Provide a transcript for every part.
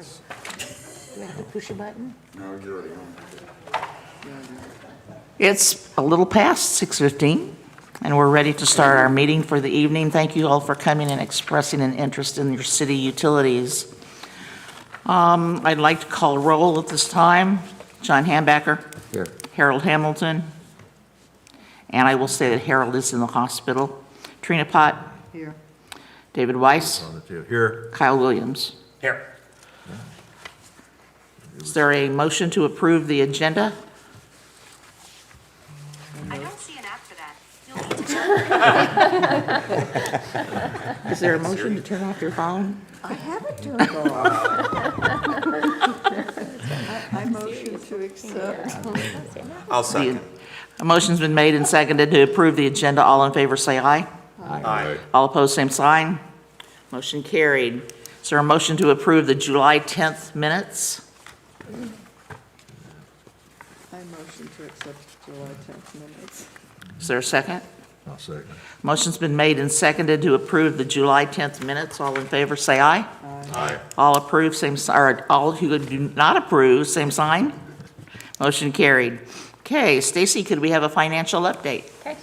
Sorry. Do I have to push a button? No, you're already on. It's a little past 6:15, and we're ready to start our meeting for the evening. Thank you all for coming and expressing an interest in your city utilities. I'd like to call roll at this time. John Hambacker. Here. Harold Hamilton. And I will say that Harold is in the hospital. Trina Pott. Here. David Weiss. On the two. Here. Kyle Williams. Here. Is there a motion to approve the agenda? I don't see an app for that. You'll need to Is there a motion to turn off your phone? I have it turned off. I motion to accept. I'll second. A motion's been made and seconded to approve the agenda. All in favor, say aye. Aye. All opposed, same sign. Motion carried. Is there a motion to approve the July 10th minutes? I motion to accept July 10th minutes. Is there a second? I'll second. Motion's been made and seconded to approve the July 10th minutes. All in favor, say aye. Aye. All approve, same, or all who do not approve, same sign. Motion carried. Okay, Stacy, could we have a financial update? Okay.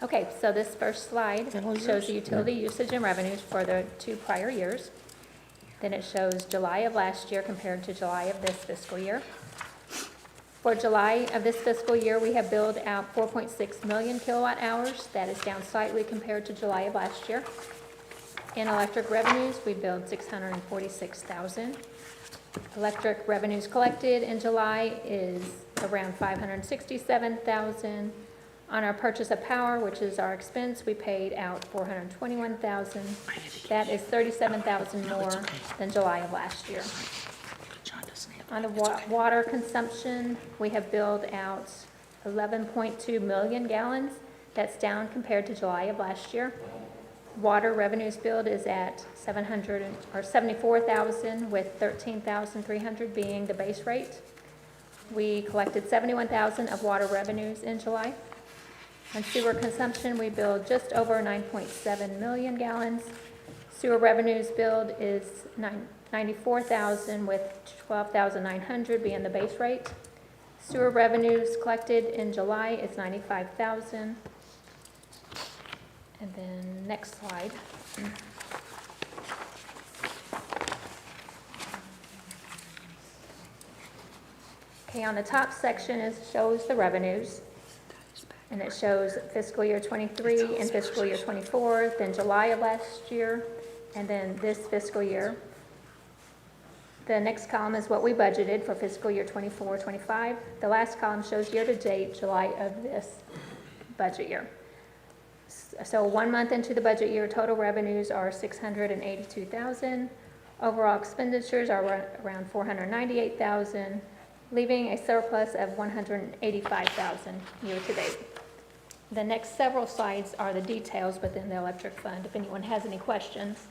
Okay, so this first slide shows the utility usage and revenues for the 2 prior years. Then it shows July of last year compared to July of this fiscal year. For July of this fiscal year, we have billed out 4.6 million kilowatt hours. That is down slightly compared to July of last year. In electric revenues, we billed 646,000. Electric revenues collected in July is around 567,000. On our purchase of power, which is our expense, we paid out 421,000. That is 37,000 more than July of last year. John doesn't have. On the water consumption, we have billed out 11.2 million gallons. That's down compared to July of last year. Water revenues billed is at 74,000, with 13,300 being the base rate. We collected 71,000 of water revenues in July. On sewer consumption, we billed just over 9.7 million gallons. Sewer revenues billed is 94,000, with 12,900 being the base rate. Sewer revenues collected in July is 95,000. And then next slide. Okay, on the top section shows the revenues. And it shows fiscal year 23 and fiscal year 24, then July of last year, and then this fiscal year. The next column is what we budgeted for fiscal year 24-25. The last column shows year-to-date July of this budget year. So 1 month into the budget year, total revenues are 682,000. Overall expenditures are around 498,000, leaving a surplus of 185,000 year-to-date. The next several slides are the details within the electric fund, if anyone has any questions.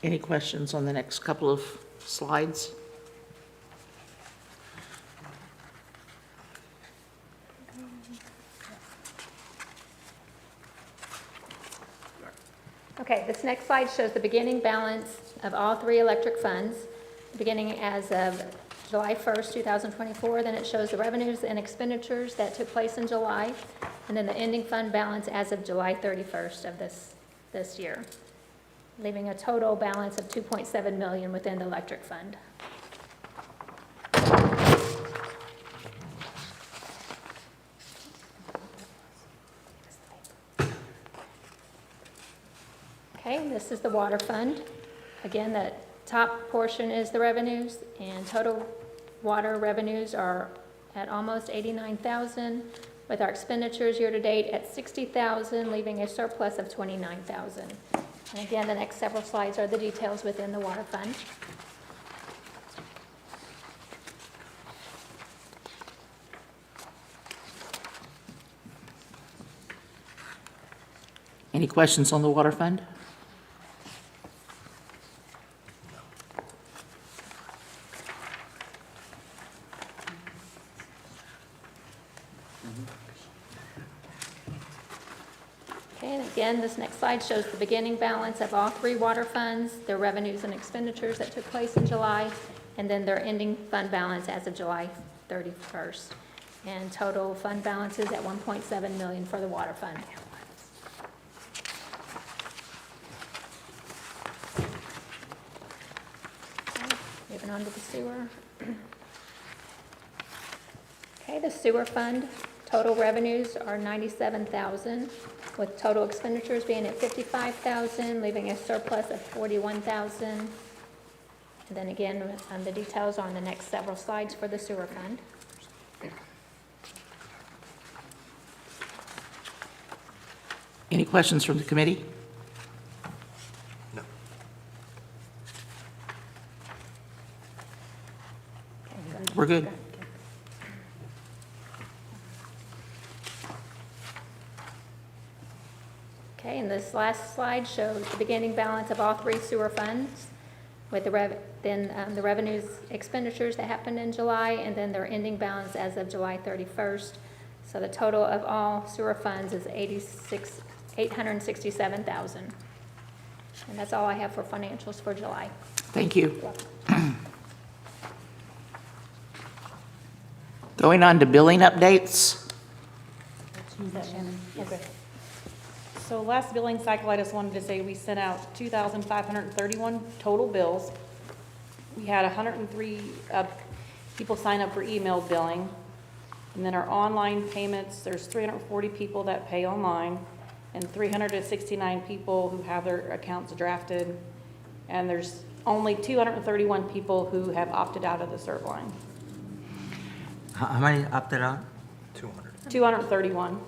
Any questions on the next couple of slides? Okay, this next slide shows the beginning balance of all 3 electric funds, beginning as of July 1st, 2024. Then it shows the revenues and expenditures that took place in July, and then the ending fund balance as of July 31st of this year, leaving a total balance of 2.7 million within the electric fund. Okay, this is the water fund. Again, the top portion is the revenues, and total water revenues are at almost 89,000, with our expenditures year-to-date at 60,000, leaving a surplus of 29,000. And again, the next several slides are the details within the water fund. Any questions on the water fund? Okay, and again, this next slide shows the beginning balance of all three water funds, their revenues and expenditures that took place in July, and then their ending fund balance as of July 31st. And total fund balance is at 1.7 million for the water fund. Okay, moving on to the sewer. Okay, the sewer fund, total revenues are 97,000, with total expenditures being at 55,000, leaving a surplus of 41,000. And then again, the details are on the next several slides for the sewer fund. Any questions from the committee? No. We're good. Okay, and this last slide shows the beginning balance of all three sewer funds with the the revenues, expenditures that happened in July, and then their ending balance as of July 31st. So the total of all sewer funds is 867,000. And that's all I have for financials for July. Thank you. Going on to billing updates. Okay. So last billing cycle, I just wanted to say we sent out 2,531 total bills. We had 103 people sign up for email billing. And then our online payments, there's 340 people that pay online and 369 people who have their accounts drafted. And there's only 231 people who have opted out of the serve line. How many opted out? 200. 231.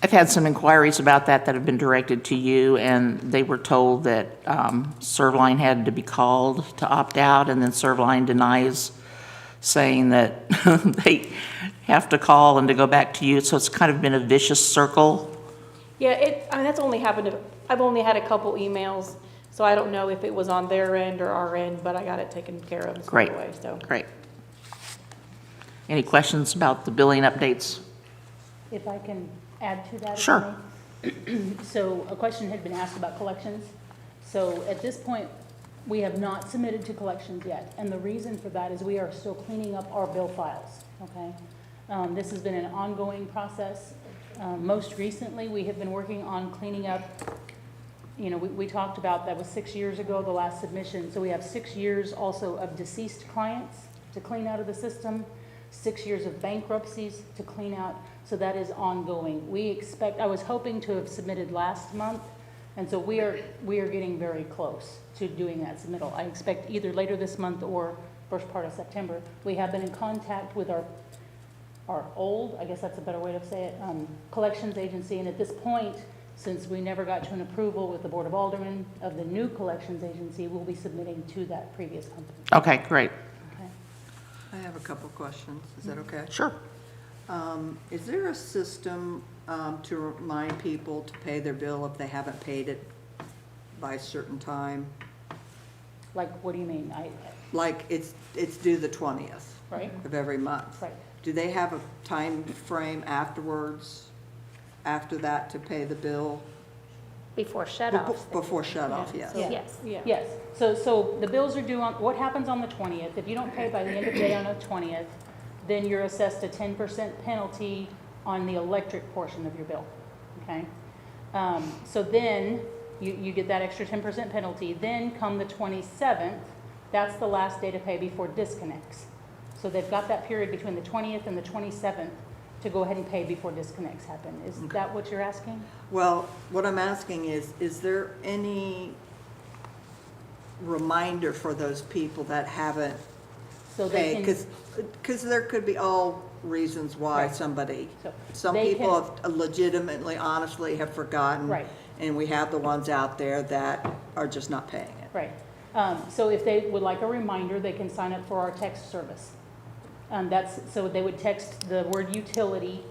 I've had some inquiries about that have been directed to you, and they were told that Servline had to be called to opt out, and then Servline denies, saying that they have to call and to go back to you. So it's kind of been a vicious circle. Yeah, I mean, that's only happened, I've only had a couple emails, so I don't know if it was on their end or our end, but I got it taken care of Great. straight away, so. Great. Any questions about the billing updates? If I can add to that? if I Sure. may. So a question had been asked about collections. So at this point, we have not submitted to collections yet. And the reason for that is we are still cleaning up our bill files, okay? This has been an ongoing process. Most recently, we have been working on cleaning up, you know, we talked about that was 6 years ago, the last submission. So we have 6 years also of deceased clients to clean out of the system, 6 years of bankruptcies to clean out. So that is ongoing. We expect, I was hoping to have submitted last month, and so we are getting very close to doing that submittal. I expect either later this month or first part of September. We have been in contact with our old, I guess that's a better way to say it, collections agency, and at this point, since we never got to an approval with the Board of Aldermen of the new collections agency, we'll be submitting to that previous company. Okay, great. Okay. I have a couple questions. Is that okay? Sure. Is there a system to remind people to pay their bill if they haven't paid it by a certain time? Like, what do you mean? Like, it's due the 20th Right, of every month. right. Do they have a time frame afterwards, after that, to pay the bill? Before shut-offs. Before shut-off, yes. Yeah. Yes. Yeah. Yes, so the bills are due on, what happens on the 20th? If you don't pay by the end of the day on the 20th, then you're assessed a 10% penalty on the electric portion of your bill, okay? So then, you get that extra 10% penalty. Then come the 27th, that's the last day to pay before disconnects. So they've got that period between the 20th and the 27th to go ahead and pay before disconnects happen. Is that what you're asking? Well, what I'm asking is there any reminder for those people that haven't So they paid? can, Because there could be all reasons why Right. somebody, So some they people can- have legitimately, honestly have forgotten. Right. And we have the ones out there that are just not paying it. right. So if they would like a reminder, they can sign up for our text service. So they would text the word utility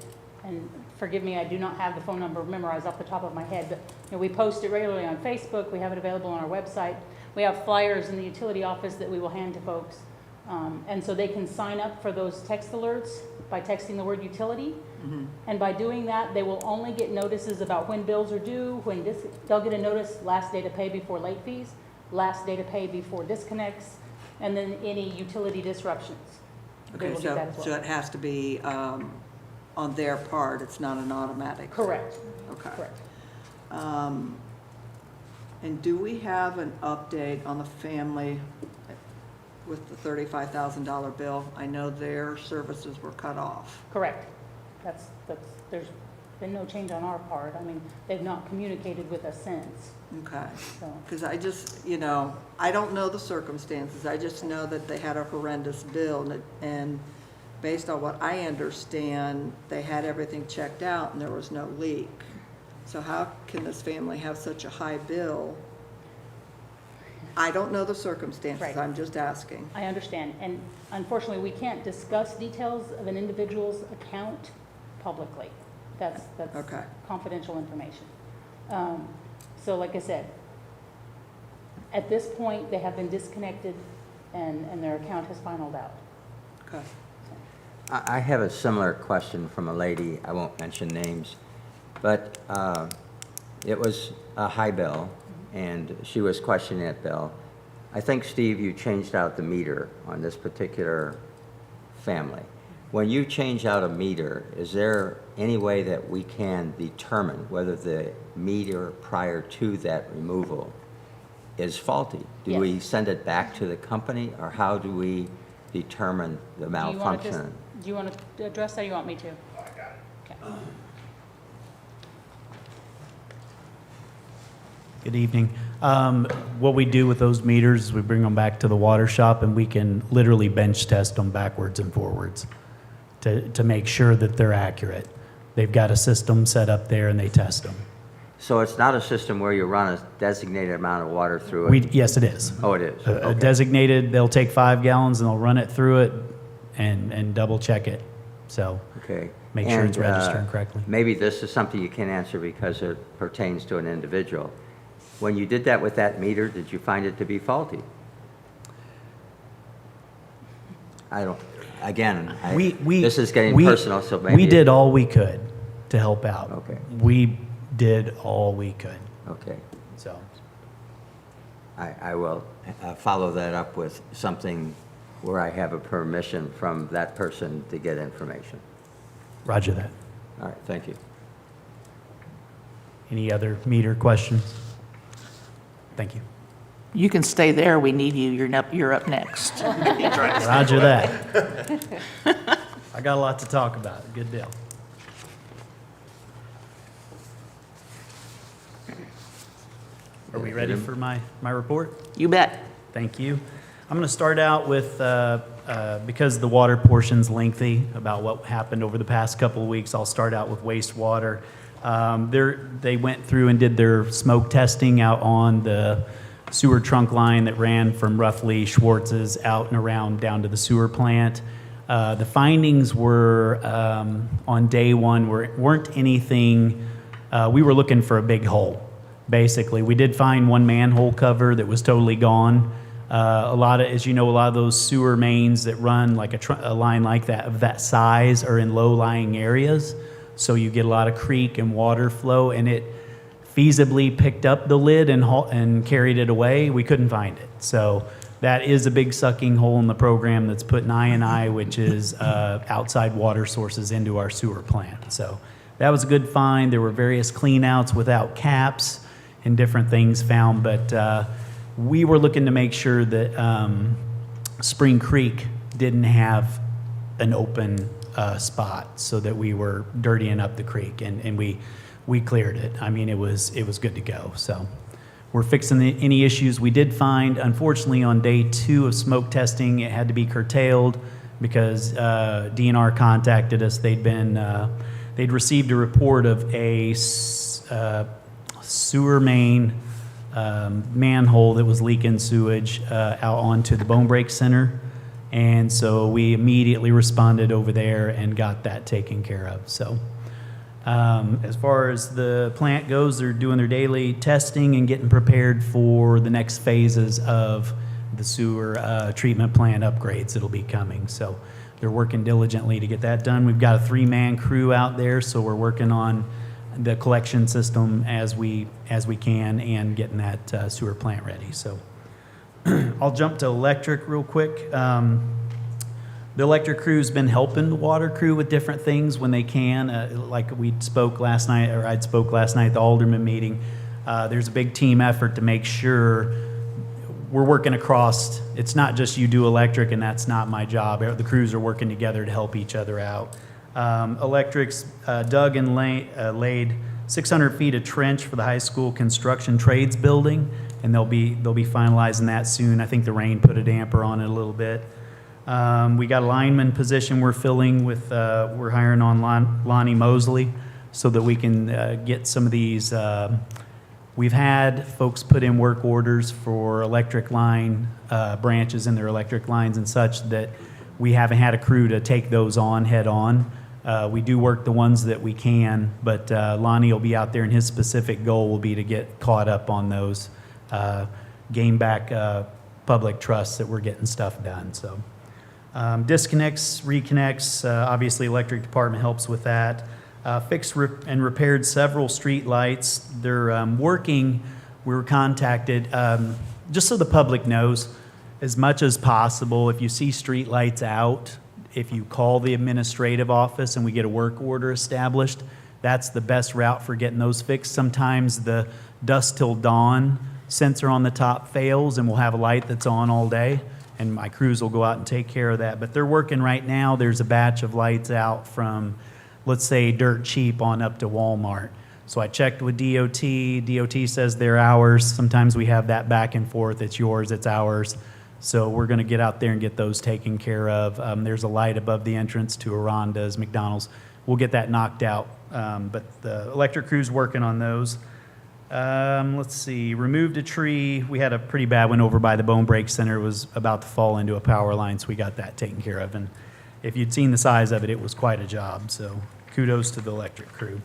and forgive me, I do not have the phone number memorized off the top of my head, but, we post it regularly on Facebook, we have it available on our website. We have flyers in the utility office that we will hand to folks. And so they can sign up for those text alerts by texting the word utility. And by doing that, they will only get notices about when bills are due, they'll get a notice, last day to pay before late fees, last day to pay before disconnects, and then any utility disruptions. They Okay, will get that as so well. it has to be on their part, it's not an automatic? Correct, Okay. correct. And do we have an update on the family with the $35,000 bill? I know their services were cut off. Correct. There's been no change on our part. I mean, they've not communicated with us since, Okay. so. Because I just, I don't know the circumstances. I just know that they had a horrendous bill, and based on what I understand, they had everything checked out and there was no leak. So how can this family have such a high bill? I don't know the circumstances. Right. I'm just asking. I understand, and unfortunately, we can't discuss details of an individual's account publicly. That's Okay. confidential information. So like I said, at this point, they have been disconnected and their account has finalized out. Okay. I have a similar question from a lady, I won't mention names, but it was a high bill, and she was questioning that bill. I think, Steve, you changed out the meter on this particular family. When you change out a meter, is there any way that we can determine whether the meter prior to that removal is faulty? Do Yes. we send it back to the company, or how do we determine the malfunction? Do you want to address that, or you want me to? I got it. Okay. Good evening. What we do with those meters is we bring them back to the water shop, and we can literally bench test them backwards and forwards to make sure that they're accurate. They've got a system set up there, and they test them. So it's not a system where you run a designated amount of water through it? Yes, it is. Oh, it is? A Okay. designated, they'll take 5 gallons and they'll run it through it and double check it. So Okay. make sure it's And, registering correctly. Maybe this is something you can answer because it pertains to an individual. When you did that with that meter, did you find it to be faulty? I don't, again, this is getting personal, so maybe. We did all we could to help out. Okay. We did all we could, Okay. so. I will follow that up with something where I have a permission from that person to get information. Roger that. All right, thank you. Any other meter questions? Thank you. You can stay there, we need you, you're up next. Roger that. I got a lot to talk about. Good deal. Are we ready for my report? You bet. Thank you. I'm going to start out with, because the water portion's lengthy, about what happened over the past couple of weeks, I'll start out with wastewater. They went through and did their smoke testing out on the sewer trunk line that ran from roughly Schwartz's out and around down to the sewer plant. The findings were, on day one, weren't anything, we were looking for a big hole, basically. We did find one manhole cover that was totally gone. As you know, a lot of those sewer mains that run like a line like that, of that size, are in low-lying areas. So you get a lot of creek and water flow, and it feasibly picked up the lid and carried it away. We couldn't find it. So that is a big sucking hole in the program that's putting I&I, which is outside water sources, into our sewer plant. So that was a good find. There were various cleanouts without caps and different things found, but we were looking to make sure that Spring Creek didn't have an open spot, so that we were dirtying up the creek, and we cleared it. I mean, it was good to go. So we're fixing any issues we did find. Unfortunately, on day 2 of smoke testing, it had to be curtailed because DNR contacted us. They'd received a report of a sewer main manhole that was leaking sewage out onto the Bone Break Center. And so we immediately responded over there and got that taken care of. So As far as the plant goes, they're doing their daily testing and getting prepared for the next phases of the sewer treatment plant upgrades that'll be coming. So they're working diligently to get that done. We've got a 3-man crew out there, so we're working on the collection system as we can and getting that sewer plant ready. So I'll jump to electric real quick. The electric crew's been helping the water crew with different things when they can. Like we spoke last night, or I spoke last night at the Alderman meeting. There's a big team effort to make sure we're working across. It's not just you do electric and that's not my job. The crews are working together to help each other out. Electrics dug and laid 600 feet of trench for the high school construction trades building, and they'll be finalizing that soon. I think the rain put a damper on it a little bit. We got a lineman position we're filling with, we're hiring on Lonnie Mosley so that we can get some of these. We've had folks put in work orders for electric line branches in their electric lines and such that we haven't had a crew to take those on head on. We do work the ones that we can, but Lonnie will be out there, and his specific goal will be to get caught up on those, gain back public trust that we're getting stuff done. So. Disconnects, reconnects, obviously electric department helps with that. Fixed and repaired several street lights. They're working. We were contacted, just so the public knows, as much as possible, if you see street lights out, if you call the administrative office and we get a work order established, that's the best route for getting those fixed. Sometimes the dusk till dawn sensor on the top fails and we'll have a light that's on all day, and my crews will go out and take care of that. But they're working right now. There's a batch of lights out from, let's say, Dirt Cheap on up to Walmart. So I checked with DOT. DOT says they're ours. Sometimes we have that back and forth. It's yours, it's ours. So we're going to get out there and get those taken care of. There's a light above the entrance to Aranda's, McDonald's. We'll get that knocked out. But the electric crew's working on those. Let's see, removed a tree. We had a pretty bad one over by the Bone Break Center. It was about to fall into a power line, so we got that taken care of. And if you'd seen the size of it, it was quite a job. So kudos to the electric crew.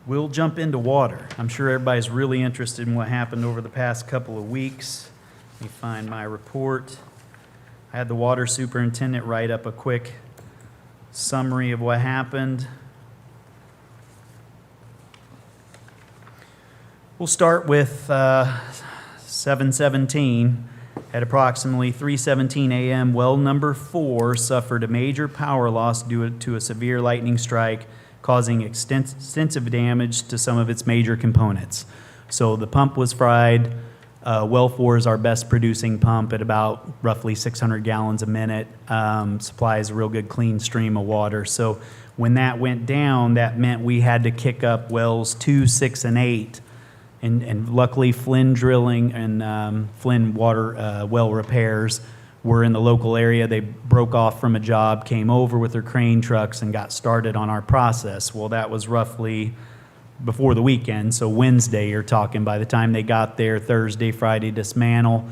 We'll jump into water. I'm sure everybody's really interested in what happened over the past couple of weeks. Let me find my report. I had the water superintendent write up a quick summary of what happened. We'll start with 7:17. At approximately 3:17 a.m., well number 4 suffered a major power loss due to a severe lightning strike, causing extensive damage to some of its major components. So the pump was fried. Well 4 is our best producing pump at about roughly 600 gallons a minute. Supplies a real good clean stream of water. So when that went down, that meant we had to kick up wells 2, 6, and 8. And luckily, Flynn Drilling and Flynn Water Well Repairs were in the local area. They broke off from a job, came over with their crane trucks, and got started on our process. Well, that was roughly before the weekend, so Wednesday you're talking. By the time they got there, Thursday, Friday, dismantle,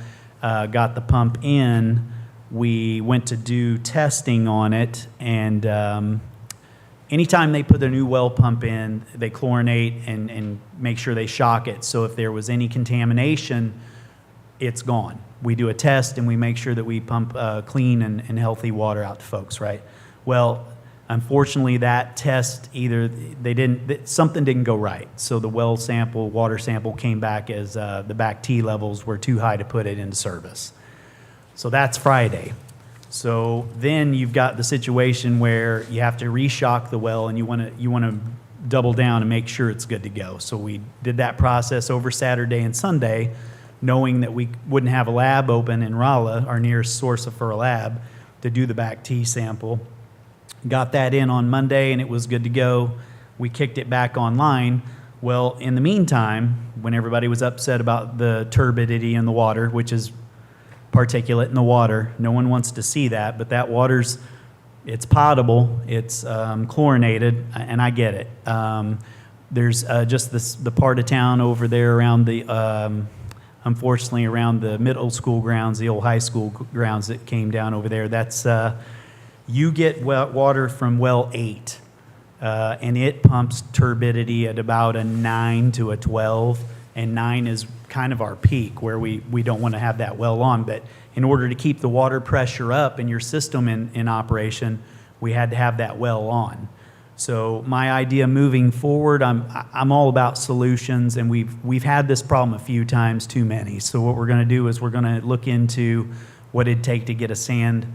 got the pump in. We went to do testing on it, and anytime they put a new well pump in, they chlorinate and make sure they shock it. So if there was any contamination, it's gone. We do a test and we make sure that we pump clean and healthy water out to folks, right? Well, unfortunately, that test something didn't go right. So the well sample, water sample came back as the back T levels were too high to put it into service. So that's Friday. So then you've got the situation where you have to reshock the well, and you want to double down and make sure it's good to go. So we did that process over Saturday and Sunday, knowing that we wouldn't have a lab open in Rolla, our nearest source for a lab, to do the back T sample. Got that in on Monday, and it was good to go. We kicked it back online. Well, in the meantime, when everybody was upset about the turbidity in the water, which is particulate in the water. No one wants to see that, but that water's, it's potable, it's chlorinated, and I get it. There's just the part of town over there around the, unfortunately, around the middle school grounds, the old high school grounds that came down over there. That's, you get water from well 8 and it pumps turbidity at about a 9 to a 12, and 9 is kind of our peak where we don't want to have that well on. But in order to keep the water pressure up in your system in operation, we had to have that well on. So my idea moving forward, I'm all about solutions, and we've had this problem a few times, too many. So what we're going to do is we're going to look into what it'd take to get a sand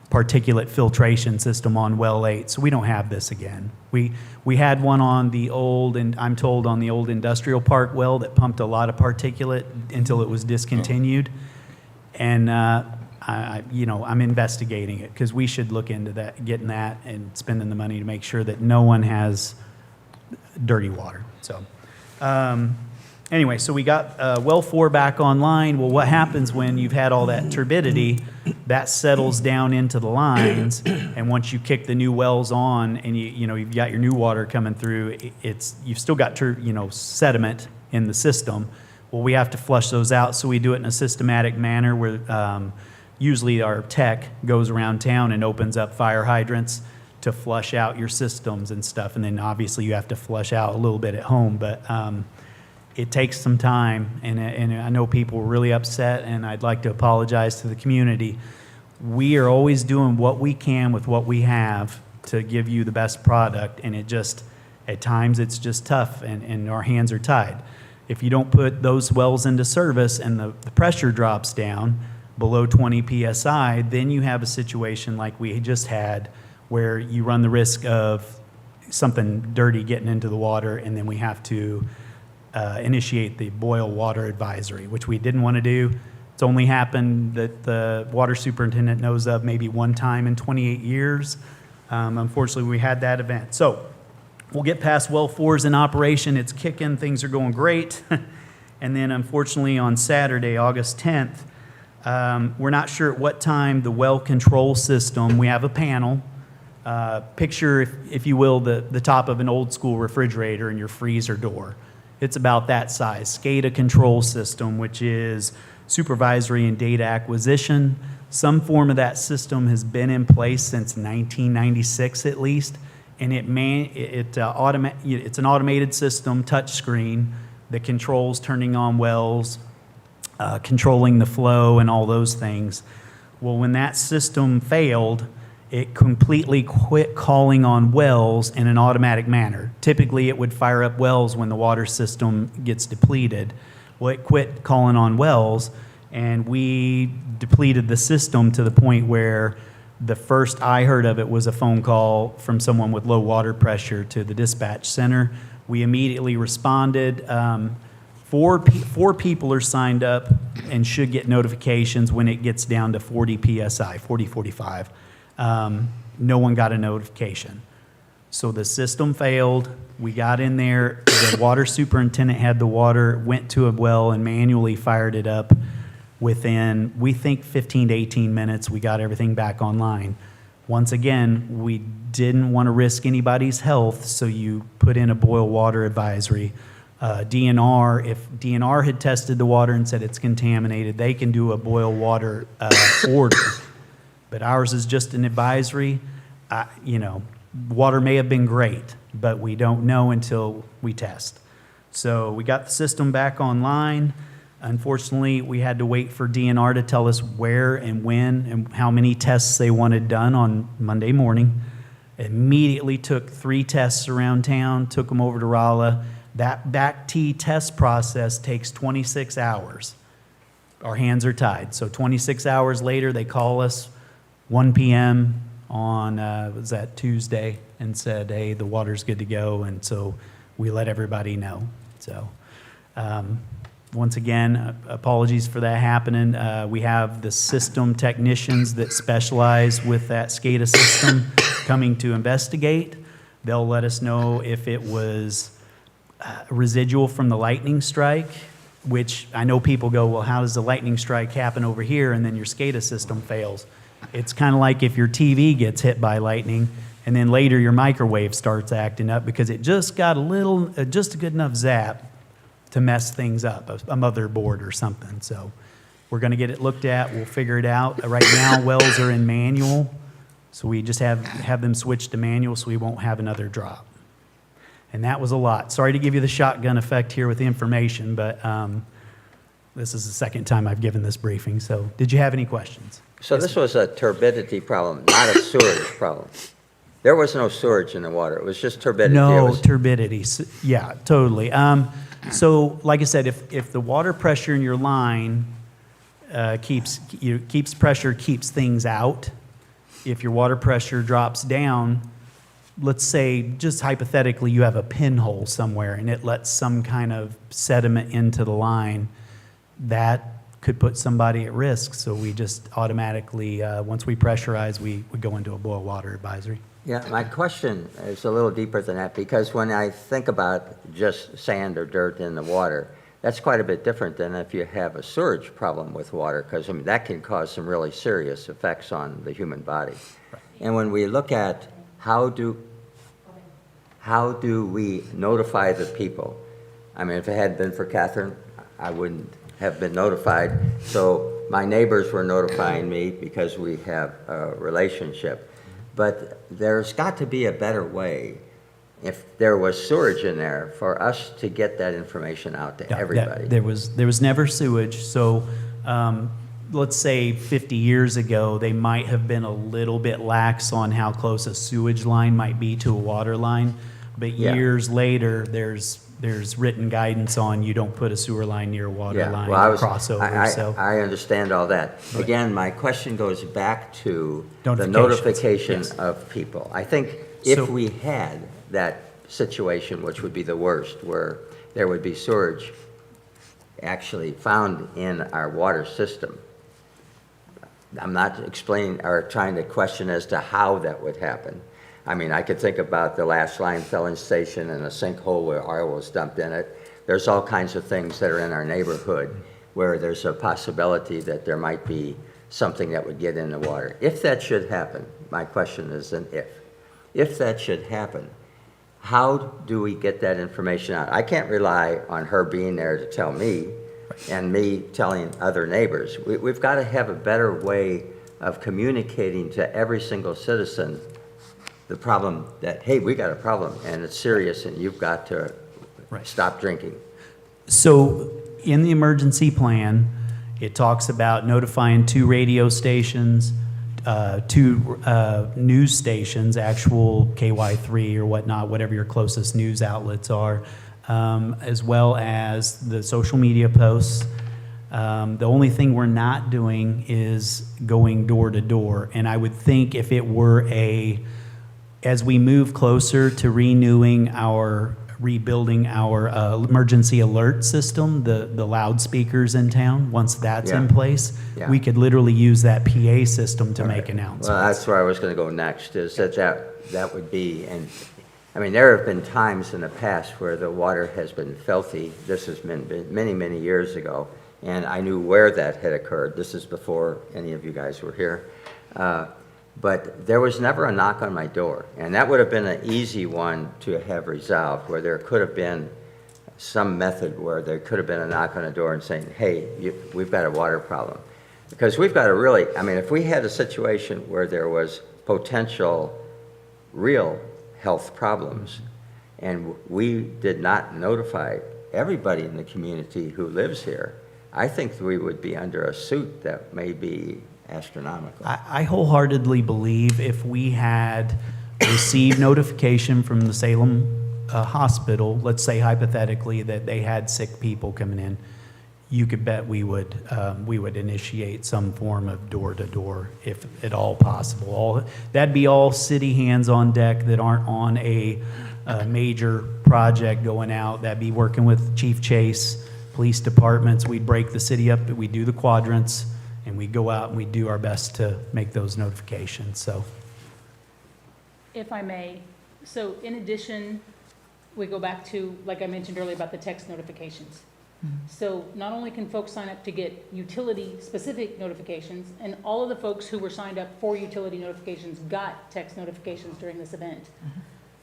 particulate filtration system on well 8, so we don't have this again. We had one on the old, and I'm told on the old industrial park well that pumped a lot of particulate until it was discontinued. And I'm investigating it because we should look into that, getting that, and spending the money to make sure that no one has dirty water. So, anyway, so we got well 4 back online. Well, what happens when you've had all that turbidity? That settles down into the lines, and once you kick the new wells on, and you've got your new water coming through, you've still got sediment in the system. Well, we have to flush those out, so we do it in a systematic manner where usually our tech goes around town and opens up fire hydrants to flush out your systems and stuff, and then obviously you have to flush out a little bit at home, but it takes some time, and I know people were really upset, and I'd like to apologize to the community. We are always doing what we can with what we have to give you the best product, and at times it's just tough, and our hands are tied. If you don't put those wells into service and the pressure drops down below 20 PSI, then you have a situation like we just had where you run the risk of something dirty getting into the water, and then we have to initiate the boil water advisory, which we didn't want to do. It's only happened that the water superintendent knows of maybe one time in 28 years. Unfortunately, we had that event. So we'll get past well 4's in operation. It's kicking. Things are going great. And then unfortunately on Saturday, August 10th, we're not sure at what time the well control system, we have a panel. Picture, if you will, the top of an old school refrigerator and your freezer door. It's about that size. SCADA control system, which is supervisory and data acquisition. Some form of that system has been in place since 1996 at least, and it's an automated system, touch screen, that controls turning on wells, controlling the flow and all those things. Well, when that system failed, it completely quit calling on wells in an automatic manner. Typically, it would fire up wells when the water system gets depleted. Well, it quit calling on wells, and we depleted the system to the point where the first I heard of it was a phone call from someone with low water pressure to the dispatch center. We immediately responded. Four people are signed up and should get notifications when it gets down to 40 PSI, 45. No one got a notification. So the system failed. We got in there. The water superintendent had the water, went to a well and manually fired it up. Within, we think, 15 to 18 minutes, we got everything back online. Once again, we didn't want to risk anybody's health, so you put in a boil water advisory. DNR, if DNR had tested the water and said it's contaminated, they can do a boil water order. But ours is just an advisory. Water may have been great, but we don't know until we test. So we got the system back online. Unfortunately, we had to wait for DNR to tell us where and when and how many tests they wanted done on Monday morning. Immediately took 3 tests around town, took them over to Rolla. That back T test process takes 26 hours. Our hands are tied. So 26 hours later, they call us 1 p.m. on, was that Tuesday, and said, hey, the water's good to go. And so we let everybody know. So once again, apologies for that happening. We have the system technicians that specialize with that SCADA system coming to investigate. They'll let us know if it was residual from the lightning strike, which I know people go, well, how does the lightning strike happen over here and then your SCADA system fails? It's kind of like if your TV gets hit by lightning and then later your microwave starts acting up because it just got just a good enough zap to mess things up, a motherboard or something. So we're going to get it looked at. We'll figure it out. Right now, wells are in manual, so we just have them switch to manual so we won't have another drop. And that was a lot. Sorry to give you the shotgun effect here with the information, but this is the second time I've given this briefing. So did you have any questions? So this was a turbidity problem, not a sewage problem. There was no sewage in the water. It was just turbidity. It No, was- turbidity. Yeah, totally. So like I said, if the water pressure in your line keeps pressure, keeps things out. If your water pressure drops down, let's say, just hypothetically, you have a pinhole somewhere and it lets some kind of sediment into the line, that could put somebody at risk. So we just automatically, once we pressurize, we go into a boil water advisory. Yeah, my question is a little deeper than that, because when I think about just sand or dirt in the water, that's quite a bit different than if you have a sewage problem with water, because I mean, that can cause some really serious effects on the human body. And when we look at how do we notify the people? I mean, if it hadn't been for Catherine, I wouldn't have been notified. So my neighbors were notifying me because we have a relationship. But there's got to be a better way, if there was sewage in there, for us to get that information out to Yeah, everybody. There was never sewage, so let's say 50 years ago, they might have been a little bit lax on how close a sewage line might be to a water line, but Yeah. years later, there's written guidance on you don't put a sewer line near a water Yeah, line, well, crossover, so. I understand all that. Again, my question goes back to the Notifications, notification yes. of people. I think if So- we had that situation, which would be the worst, where there would be sewage actually found in our water system, I'm not explaining or trying to question as to how that would happen. I mean, I could think about the last line filling station and a sinkhole where oil was dumped in it. There's all kinds of things that are in our neighborhood where there's a possibility that there might be something that would get in the water. If that should happen, my question is an if. If that should happen, how do we get that information out? I can't rely on her being there to tell me and me telling other neighbors. We've got to have a better way of communicating to every single citizen the problem that, hey, we got a problem and it's serious and you've got to Right. stop drinking. So in the emergency plan, it talks about notifying 2 radio stations, 2 news stations, actual KY3 or whatnot, whatever your closest news outlets are, as well as the social media posts. The only thing we're not doing is going door to door. And I would think if it were as we move closer to rebuilding our emergency alert system, the loudspeakers in town, once that's in Yeah. place, Yeah. we could literally use that PA system to make announcements. Well, that's where I was going to go next, is that would be, and, I mean, there have been times in the past where the water has been filthy. This has been many, many years ago, and I knew where that had occurred. This is before any of you guys were here. But there was never a knock on my door, and that would have been an easy one to have resolved, where there could have been some method where there could have been a knock on the door and saying, hey, we've got a water problem. Because we've got to really, I mean, if we had a situation where there was potential real health problems, and we did not notify everybody in the community who lives here, I think we would be under a suit that may be astronomical. I wholeheartedly believe if we had received notification from the Salem hospital, let's say hypothetically that they had sick people coming in, you could bet we would initiate some form of door-to-door if at all possible. That'd be all city hands on deck that aren't on a major project going out. That'd be working with Chief Chase, police departments. We'd break the city up, we'd do the quadrants, and we go out and we do our best to make those notifications, so. If I may, so in addition, we go back to, like I mentioned earlier, about the text notifications. So not only can folks sign up to get utility-specific notifications, and all of the folks who were signed up for utility notifications got text notifications during this event,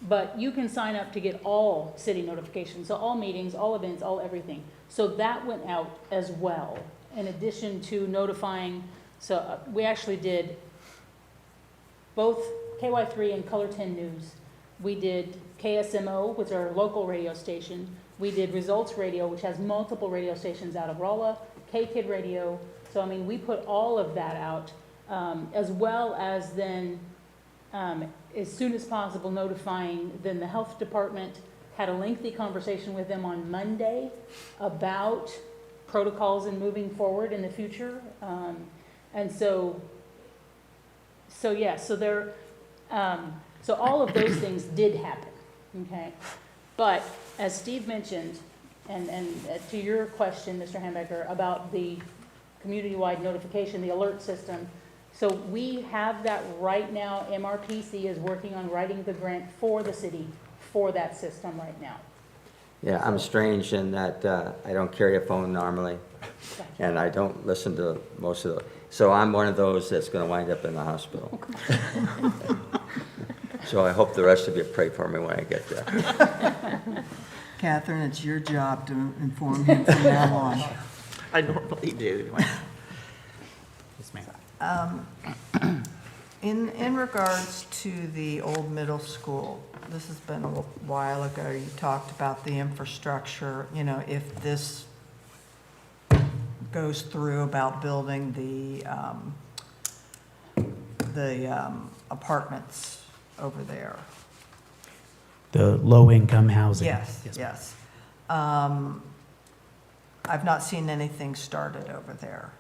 but you can sign up to get all city notifications, so all meetings, all events, all everything. So that went out as well, in addition to notifying, so we actually did both KY3 and Color 10 News. We did KSMO was our local radio station. We did Results Radio, which has multiple radio stations out of Rolla, K-Kid Radio. So, I mean, we put all of that out, as well as then, as soon as possible, notifying then the health department. Had a lengthy conversation with them on Monday about protocols and moving forward in the future. And so there, so all of those things did happen, okay? But as Steve mentioned, and to your question, Mr. Hambecker, about the community-wide notification, the alert system, so we have that right now. MRPC is working on writing the grant for the city for that system right now. Yeah, I'm strange in that I don't carry a phone normally, and I don't listen to most of the, so I'm one of those that's going to wind up in the hospital. So I hope the rest of you pray for me when I get there. Catherine, it's your job to inform him from now on. I normally do. Yes, ma'am. In regards to the old middle school, this has been a while ago, you talked about the infrastructure, you know, if this goes through about building the apartments over there. The low-income housing. Yes, ma'am. yes. I've not seen anything started over there.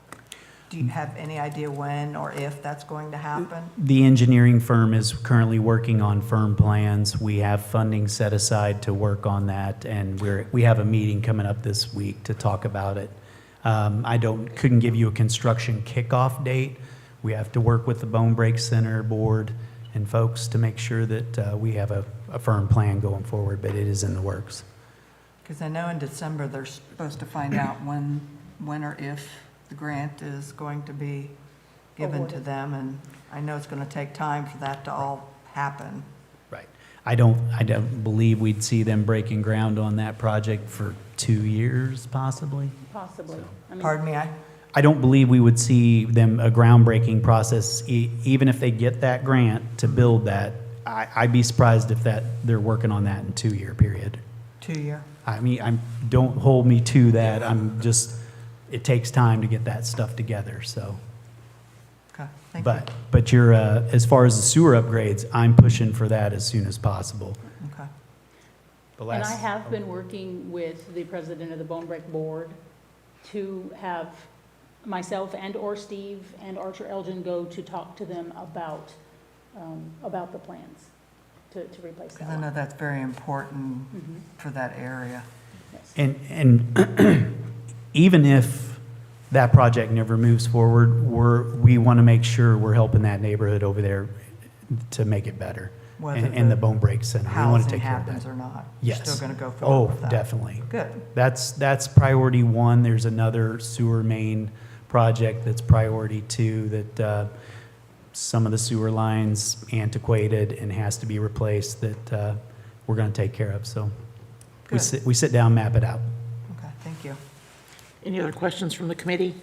Do you have any idea when or if that's going to happen? The engineering firm is currently working on firm plans. We have funding set aside to work on that, and we have a meeting coming up this week to talk about it. I couldn't give you a construction kickoff date. We have to work with the Bone Break Center board and folks to make sure that we have a firm plan going forward, but it is in the works. Because I know in December, they're supposed to find out when or if the grant is going to be given to them, and I know it's going to take time for that to all happen. Right. I don't believe we'd see them breaking ground on that project for 2 years, possibly. Possibly. I mean, Pardon me, I don't believe we would see them, a groundbreaking process, even if they get that grant to build that. I'd be surprised if they're working on that in 2-year period. 2 year? I mean, don't hold me to that. It takes time to get that stuff together, so. Okay, thank you. But you're, as far as the sewer upgrades, I'm pushing for that as soon as possible. Okay. And I have been working with the president of the Bone Break Board to have myself and/or Steve and Archer Elgin go to talk to them about the plans to replace that Because I know one. that's very important for that area. Yes. And even if that project never moves forward, we want to make sure we're helping that neighborhood over there to make it better. Whether And the the Bone Break Center, we want to Housing take care of happens that. or not. Yes. You're still going to go forward with Oh, that. definitely. Good. That's priority 1. There's another sewer main project that's priority 2 that some of the sewer lines antiquated and has to be replaced that we're going to take care of. So we Good. sit down, map it out. Okay, thank you. Any other questions from the committee?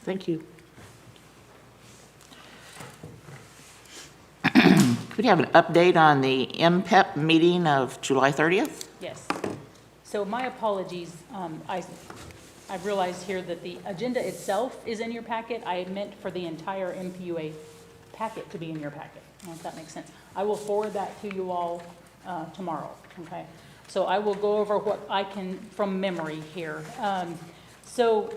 Thank you. Could we have an update on the MPEP meeting of July 30th? Yes. So my apologies. I realized here that the agenda itself is in your packet. I meant for the entire MPUA packet to be in your packet, if that makes sense. I will forward that to you all tomorrow, okay? So I will go over what I can from memory here. So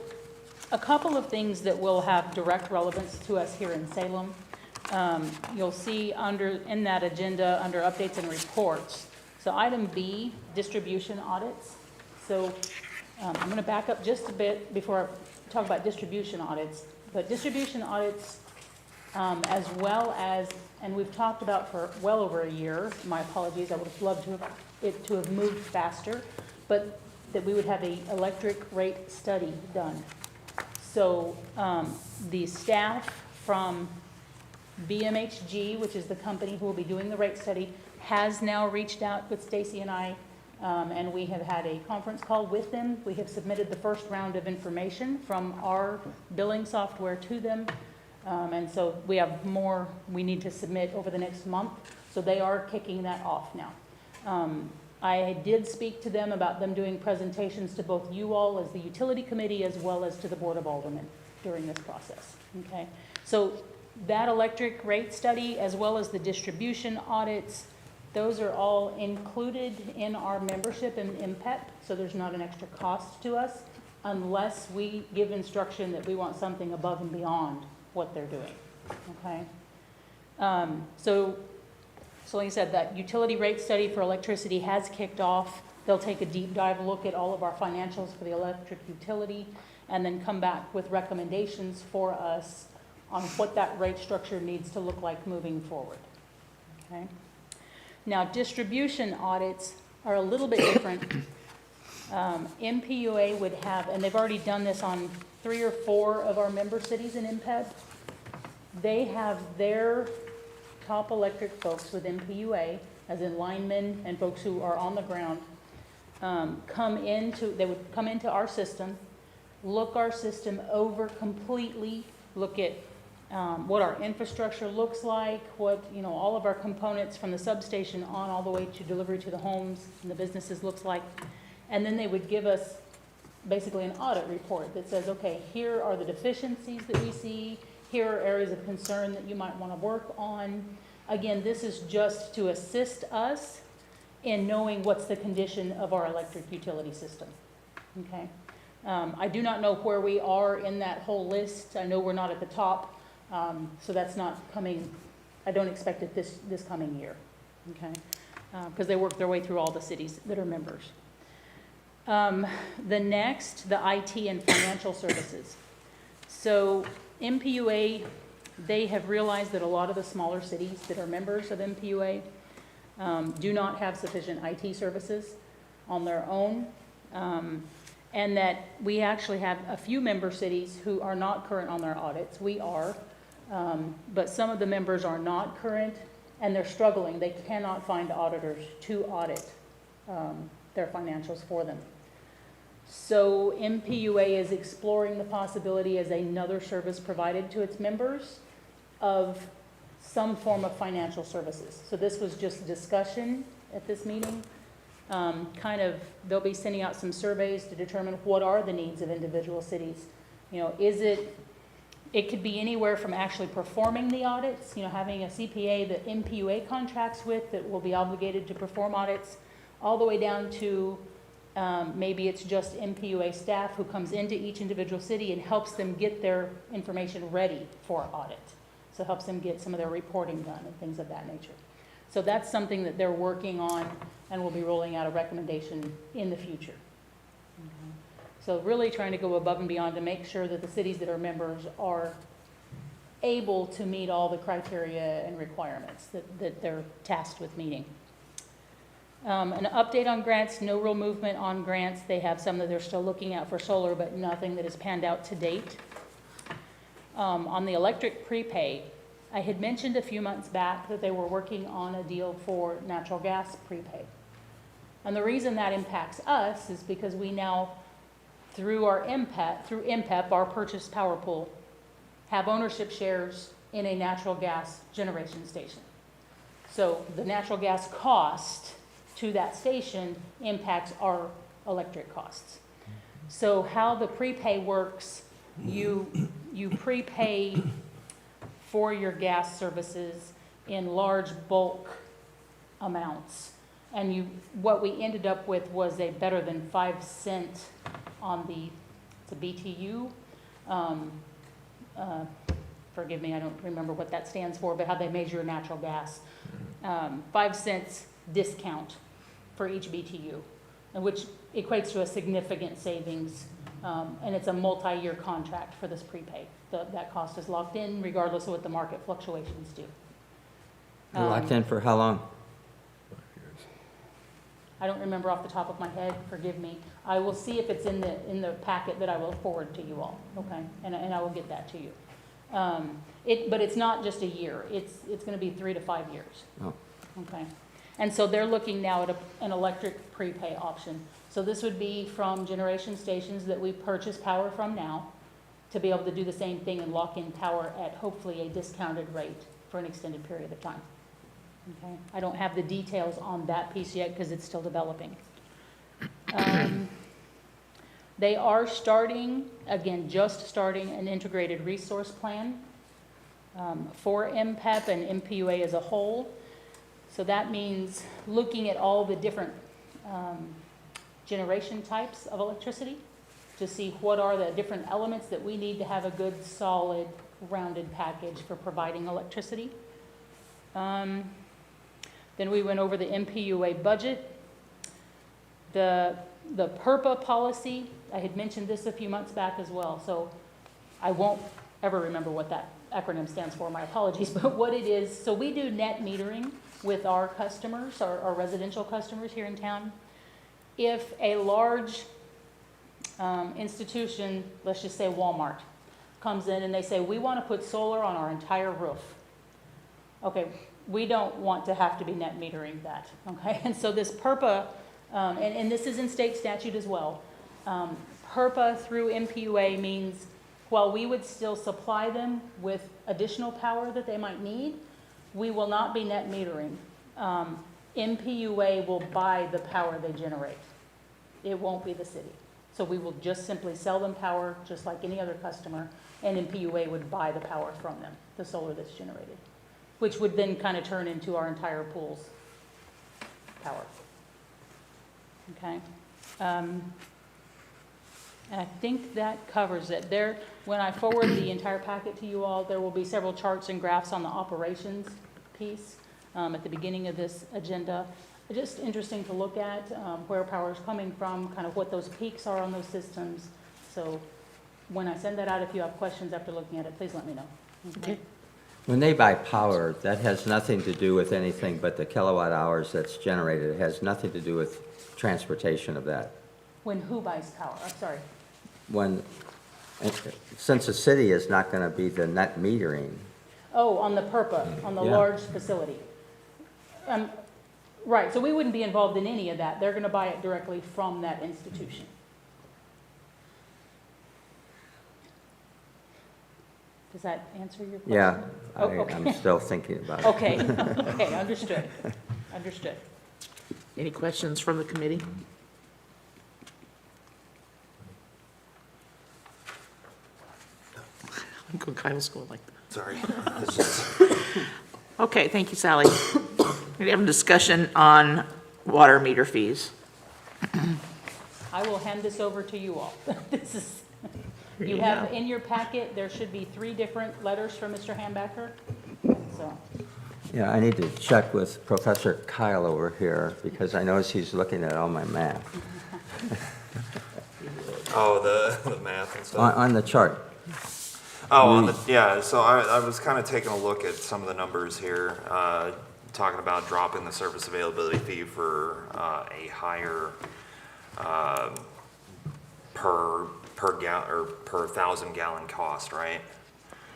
a couple of things that will have direct relevance to us here in Salem. You'll see in that agenda, under updates and reports. So item B, distribution audits. So I'm going to back up just a bit before I talk about distribution audits. But distribution audits, as well as, and we've talked about for well over a year, my apologies, I would have loved it to have moved faster, but that we would have an electric rate study done. So the staff from BMHG, which is the company who will be doing the rate study, has now reached out with Stacy and I, and we have had a conference call with them. We have submitted the first round of information from our billing software to them. And so we have more we need to submit over the next month, so they are kicking that off now. I did speak to them about them doing presentations to both you all as the utility committee as well as to the Board of Aldermen during this process, okay? So that electric rate study as well as the distribution audits, those are all included in our membership in MPEP, so there's not an extra cost to us unless we give instruction that we want something above and beyond what they're doing, okay? So like I said, that utility rate study for electricity has kicked off. They'll take a deep dive look at all of our financials for the electric utility and then come back with recommendations for us on what that rate structure needs to look like moving forward, okay? Now, distribution audits are a little bit different. MPUA would have, and they've already done this on 3 or 4 of our member cities in MPEB. They have their top electric folks with MPUA, as in linemen and folks who are on the ground, they would come into our system, look our system over completely, look at what our infrastructure looks like, what, all of our components from the substation on all the way to delivery to the homes and the businesses looks like. And then they would give us basically an audit report that says, okay, here are the deficiencies that we see, here are areas of concern that you might want to work on. Again, this is just to assist us in knowing what's the condition of our electric utility system, okay? I do not know where we are in that whole list. I know we're not at the top, so that's not coming, I don't expect it this coming year, okay? Because they work their way through all the cities that are members. The next, the IT and financial services. So MPUA, they have realized that a lot of the smaller cities that are members of MPUA do not have sufficient IT services on their own, and that we actually have a few member cities who are not current on their audits. We are, but some of the members are not current, and they're struggling. They cannot find auditors to audit their financials for them. So MPUA is exploring the possibility as another service provided to its members of some form of financial services. So this was just a discussion at this meeting. They'll be sending out some surveys to determine what are the needs of individual cities. It could be anywhere from actually performing the audits, having a CPA that MPUA contracts with that will be obligated to perform audits, all the way down to maybe it's just MPUA staff who comes into each individual city and helps them get their information ready for audit. So helps them get some of their reporting done and things of that nature. So that's something that they're working on and will be rolling out a recommendation in the future. Okay. So really trying to go above and beyond to make sure that the cities that are members are able to meet all the criteria and requirements that they're tasked with meeting. An update on grants, no real movement on grants. They have some that they're still looking at for solar, but nothing that has panned out to date. On the electric prepay, I had mentioned a few months back that they were working on a deal for natural gas prepay. And the reason that impacts us is because we now, through MPEP, our purchased power pool, have ownership shares in a natural gas generation station. So the natural gas cost to that station impacts our electric costs. So how the prepay works, you prepay for your gas services in large bulk amounts. And what we ended up with was a better than 5 cent on it's a BTU. Forgive me, I don't remember what that stands for, but how they measure natural gas. 5 cents discount for each BTU, which equates to a significant savings. And it's a multi-year contract for this prepay. That cost is locked in regardless of what the market fluctuations do. Locked in for how long? I don't remember off the top of my head, forgive me. I will see if it's in the packet that I will forward to you all, okay? And I will get that to you. But it's not just a year, it's gonna be 3 to 5 years. Oh. Okay, and so they're looking now at an electric prepay option. So this would be from generation stations that we purchase power from now to be able to do the same thing and lock in power at hopefully a discounted rate for an extended period of time. Okay, I don't have the details on that piece yet because it's still developing. They are starting, again, just starting an integrated resource plan for MPEP and MPUA as a whole. So that means looking at all the different generation types of electricity to see what are the different elements that we need to have a good, solid, rounded package for providing electricity. Then we went over the MPUA budget. The PURPA policy, I had mentioned this a few months back as well, so I won't ever remember what that acronym stands for, my apologies, but what it is, so we do net metering with our customers, our residential customers here in town. If a large institution, let's just say Walmart, comes in and they say, we want to put solar on our entire roof. Okay, we don't want to have to be net metering that, okay? And so this PURPA, and this is in state statute as well, PURPA through MPUA means while we would still supply them with additional power that they might need, we will not be net metering. MPUA will buy the power they generate. It won't be the city. So we will just simply sell them power just like any other customer, and MPUA would buy the power from them, the solar that's generated, which would then kind of turn into our entire pool's power. Okay? And I think that covers it. There, when I forward the entire packet to you all, there will be several charts and graphs on the operations piece at the beginning of this agenda. Just interesting to look at where power is coming from, kind of what those peaks are on those systems. So when I send that out, if you have questions after looking at it, please let me know. Okay. When they buy power, that has nothing to do with anything but the kilowatt hours that's generated. It has nothing to do with transportation of that. When who buys power? I'm sorry. When, since the city is not going to be the net metering, Oh, on the PURPA, on the Yeah. large facility. Right, so we wouldn't be involved in any of that. They're going to buy it directly from that institution. Does that answer your question? yeah, Oh, I'm okay. still thinking about it. Okay, okay, understood, understood. Any questions from the committee? I'm going Kyle School like that. Sorry. Okay, thank you, Sally. We have a discussion on water meter fees. I will hand this over to you all. This is, Here you you have go. in your packet, there should be 3 different letters from Mr. Hambacker. So, Yeah, I need to check with Professor Kyle over here, because I notice he's looking at all my math. Oh, the math and On, stuff. on the chart. Oh, yeah, so I was kind of taking a look at some of the numbers here, talking about dropping the service availability fee for a higher per gallon or per 1,000-gallon cost, right?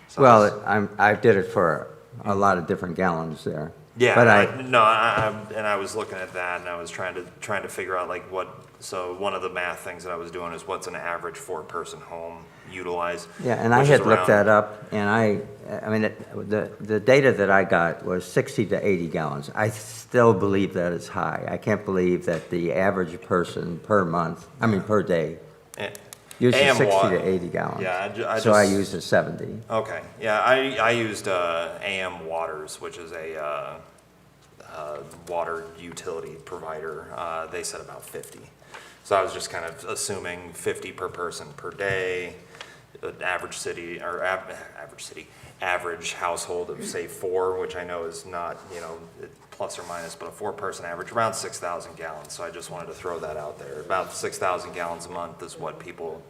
So I was- Well, I did it for a lot of different gallons there. Yeah, But I was looking at that, and I was trying to figure out like what. So one of the math things that I was doing is what's an average 4-person home utilize? Yeah, and I which had is looked around- that up, and I mean, the data that I got was 60 to 80 gallons. I still believe that is high. I can't believe that the average person per month, I mean, per day, Eh, uses AM 60 watt. to 80 gallons. Yeah, So I just- used a 70. Okay, yeah, I used AM Waters, which is a water utility provider. They said about 50. So I was just kind of assuming 50 per person per day, average city, or average household of say 4, which I know is not, plus or minus, but a 4-person average, around 6,000 gallons. So I just wanted to throw that out there. About 6,000 gallons a month is what people,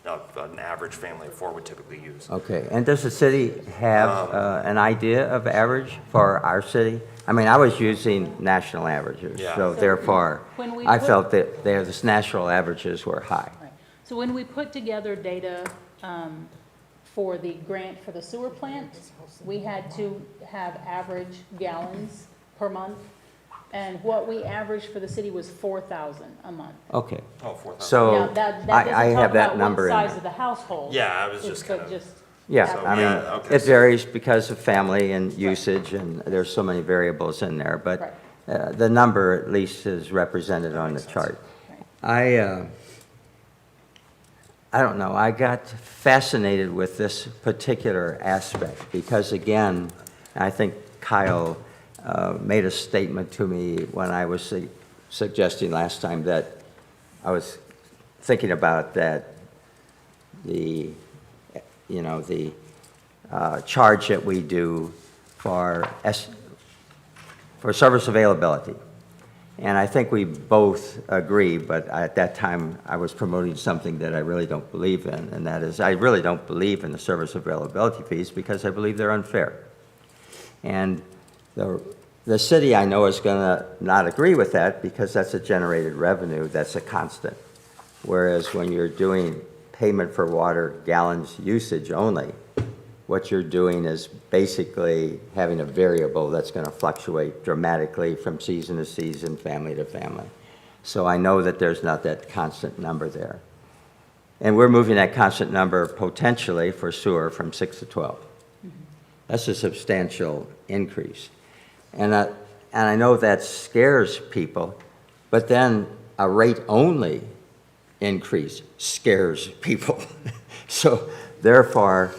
an average family of 4 would typically use. Okay, and does the city have an idea of average for our city? I mean, I was using national averages, Yeah. so therefore, when we I put- felt that the national averages were high. right. So when we put together data for the grant for the sewer plant, we had to have average gallons per month. And what we averaged for the city was 4,000 a month. Okay. Oh, 4,000. So Now, that I doesn't have talk that about number what in size there. of the household. Yeah, I was It's just but kind of, Yeah, So, I mean, yeah, okay, it so- varies because of family and usage, and there's so many variables in there, but the number at least is represented on the chart. I don't know, I got fascinated with this particular aspect, because again, I think Kyle made a statement to me when I was suggesting last time that I was thinking about that the charge that we do for service availability. And I think we both agree, but at that time, I was promoting something that I really don't believe in, and that is, I really don't believe in the service availability fees because I believe they're unfair. And the city, I know, is going to not agree with that because that's a generated revenue, that's a constant. Whereas when you're doing payment for water gallons usage only, what you're doing is basically having a variable that's going to fluctuate dramatically from season to season, family to family. So I know that there's not that constant number there. And we're moving that constant number potentially for sewer from 6 to 12. That's a substantial increase. And I know that scares people, but then a rate-only increase scares people. So therefore,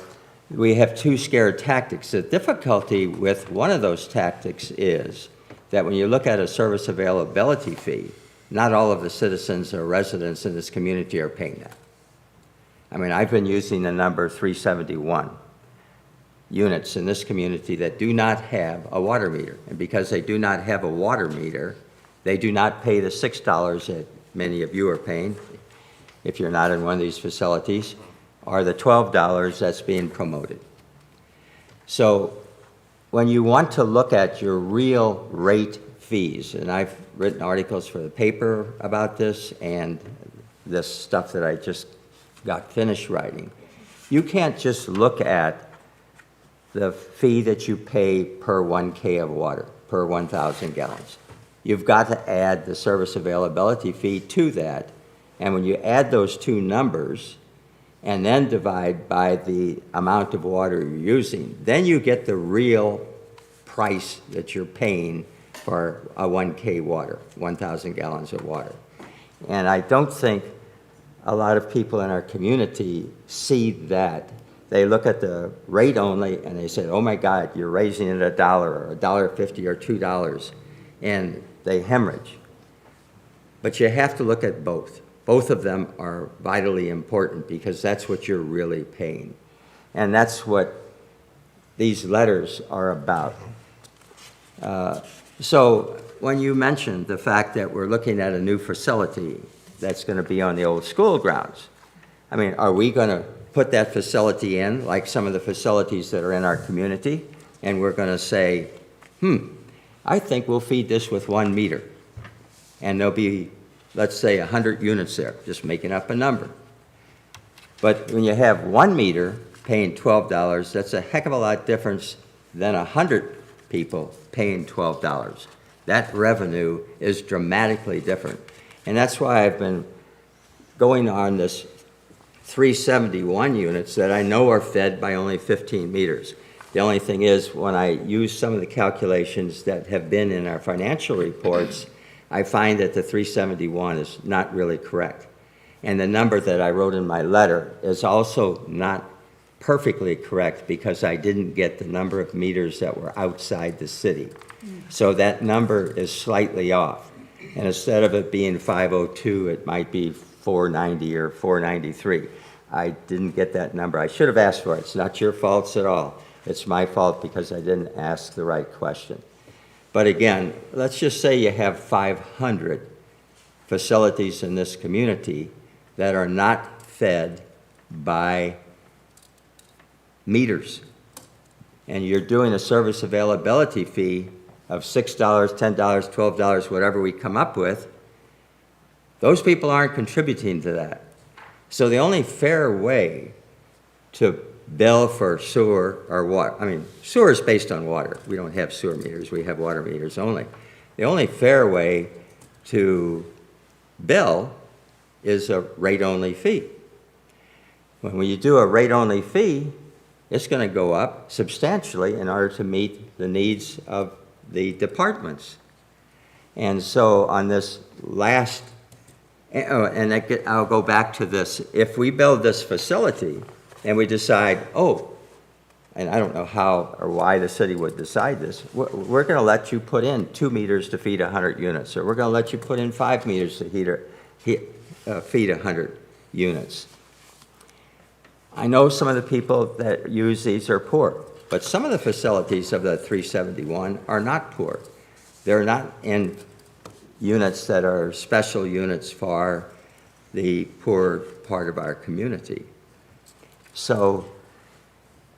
we have two scare tactics. The difficulty with one of those tactics is that when you look at a service availability fee, not all of the citizens or residents in this community are paying that. I mean, I've been using the number 371 units in this community that do not have a water meter. And because they do not have a water meter, they do not pay the $6 that many of you are paying if you're not in one of these facilities, or the $12 that's being promoted. So when you want to look at your real rate fees, and I've written articles for the paper about this and this stuff that I just got finished writing, you can't just look at the fee that you pay per 1K of water, per 1,000 gallons. You've got to add the service availability fee to that, and when you add those two numbers, and then divide by the amount of water you're using, then you get the real price that you're paying for a 1K water, 1,000 gallons of water. And I don't think a lot of people in our community see that. They look at the rate only and they say, oh my God, you're raising it $1 or $1.50 or $2, and they hemorrhage. But you have to look at both. Both of them are vitally important because that's what you're really paying. And that's what these letters are about. So when you mentioned the fact that we're looking at a new facility that's going to be on the old school grounds, I mean, are we going to put that facility in like some of the facilities that are in our community? And we're going to say, I think we'll feed this with 1 meter. And there'll be, let's say, 100 units there, just making up a number. But when you have 1 meter paying $12, that's a heck of a lot difference than 100 people paying $12. That revenue is dramatically different. And that's why I've been going on this 371 units that I know are fed by only 15 meters. The only thing is, when I use some of the calculations that have been in our financial reports, I find that the 371 is not really correct. And the number that I wrote in my letter is also not perfectly correct because I didn't get the number of meters that were outside the city. So that number is slightly off. And instead of it being 502, it might be 490 or 493. I didn't get that number. I should have asked for it. It's not your faults at all. It's my fault because I didn't ask the right question. But again, let's just say you have 500 facilities in this community that are not fed by meters. And you're doing a service availability fee of $6, $10, $12, whatever we come up with. Those people aren't contributing to that. So the only fair way to bill for sewer or water, I mean, sewer is based on water. We don't have sewer meters, we have water meters only. The only fair way to bill is a rate-only fee. When you do a rate-only fee, it's going to go up substantially in order to meet the needs of the departments. And so on this last, I'll go back to this, if we build this facility and we decide, and I don't know how or why the city would decide this, we're going to let you put in 2 meters to feed 100 units, or we're going to let you put in 5 meters to feed 100 units. I know some of the people that use these are poor, but some of the facilities of the 371 are not poor. They're not in units that are special units for the poor part of our community. So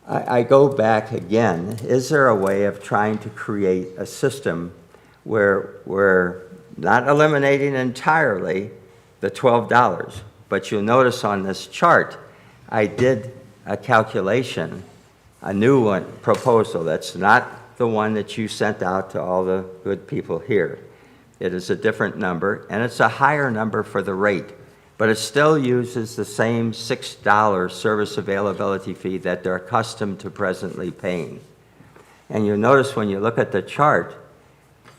I go back again, is there a way of trying to create a system where we're not eliminating entirely the $12, but you'll notice on this chart, I did a calculation, a new one, proposal, that's not the one that you sent out to all the good people here. It is a different number, and it's a higher number for the rate, but it still uses the same $6 service availability fee that they're accustomed to presently paying. And you'll notice when you look at the chart,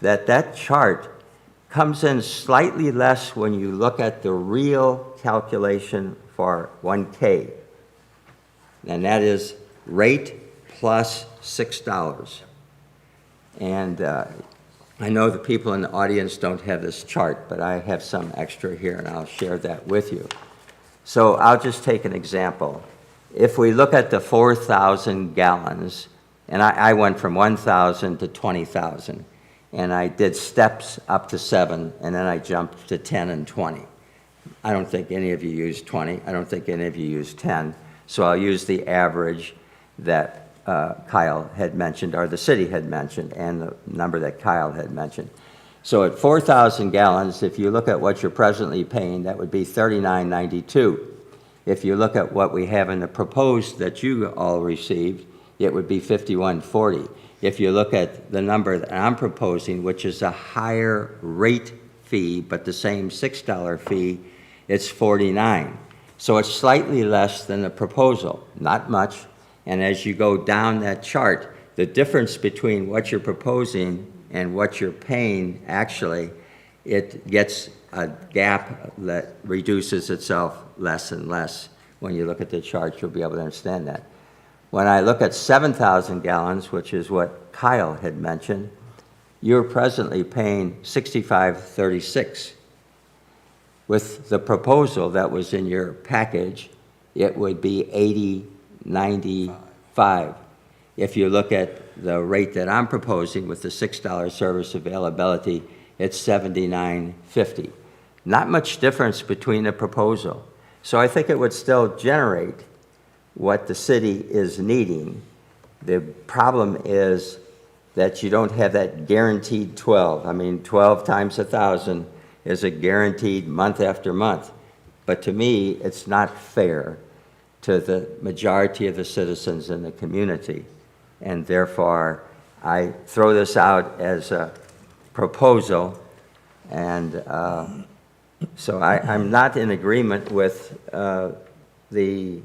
that chart comes in slightly less when you look at the real calculation for 1K. And that is rate plus $6. And I know the people in the audience don't have this chart, but I have some extra here, and I'll share that with you. So I'll just take an example. If we look at the 4,000 gallons, and I went from 1,000 to 20,000, and I did steps up to 7, and then I jumped to 10 and 20. I don't think any of you used 20. I don't think any of you used 10. So I'll use the average that Kyle had mentioned, or the city had mentioned, and the number that Kyle had mentioned. So at 4,000 gallons, if you look at what you're presently paying, that would be $39.92. If you look at what we have in the proposed that you all received, it would be $51.40. If you look at the number that I'm proposing, which is a higher rate fee, but the same $6 fee, it's $49. So it's slightly less than the proposal, not much. And as you go down that chart, the difference between what you're proposing and what you're paying, actually, it gets a gap that reduces itself less and less. When you look at the chart, you'll be able to understand that. When I look at 7,000 gallons, which is what Kyle had mentioned, you're presently paying $65.36. With the proposal that was in your package, it would be $80.95. If you look at the rate that I'm proposing with the $6 service availability, it's $79.50. Not much difference between the proposal. So I think it would still generate what the city is needing. The problem is that you don't have that guaranteed 12. I mean, 12 times 1,000 is a guaranteed month after month. But to me, it's not fair to the majority of the citizens in the community. And therefore, I throw this out as a proposal. And so I'm not in agreement with the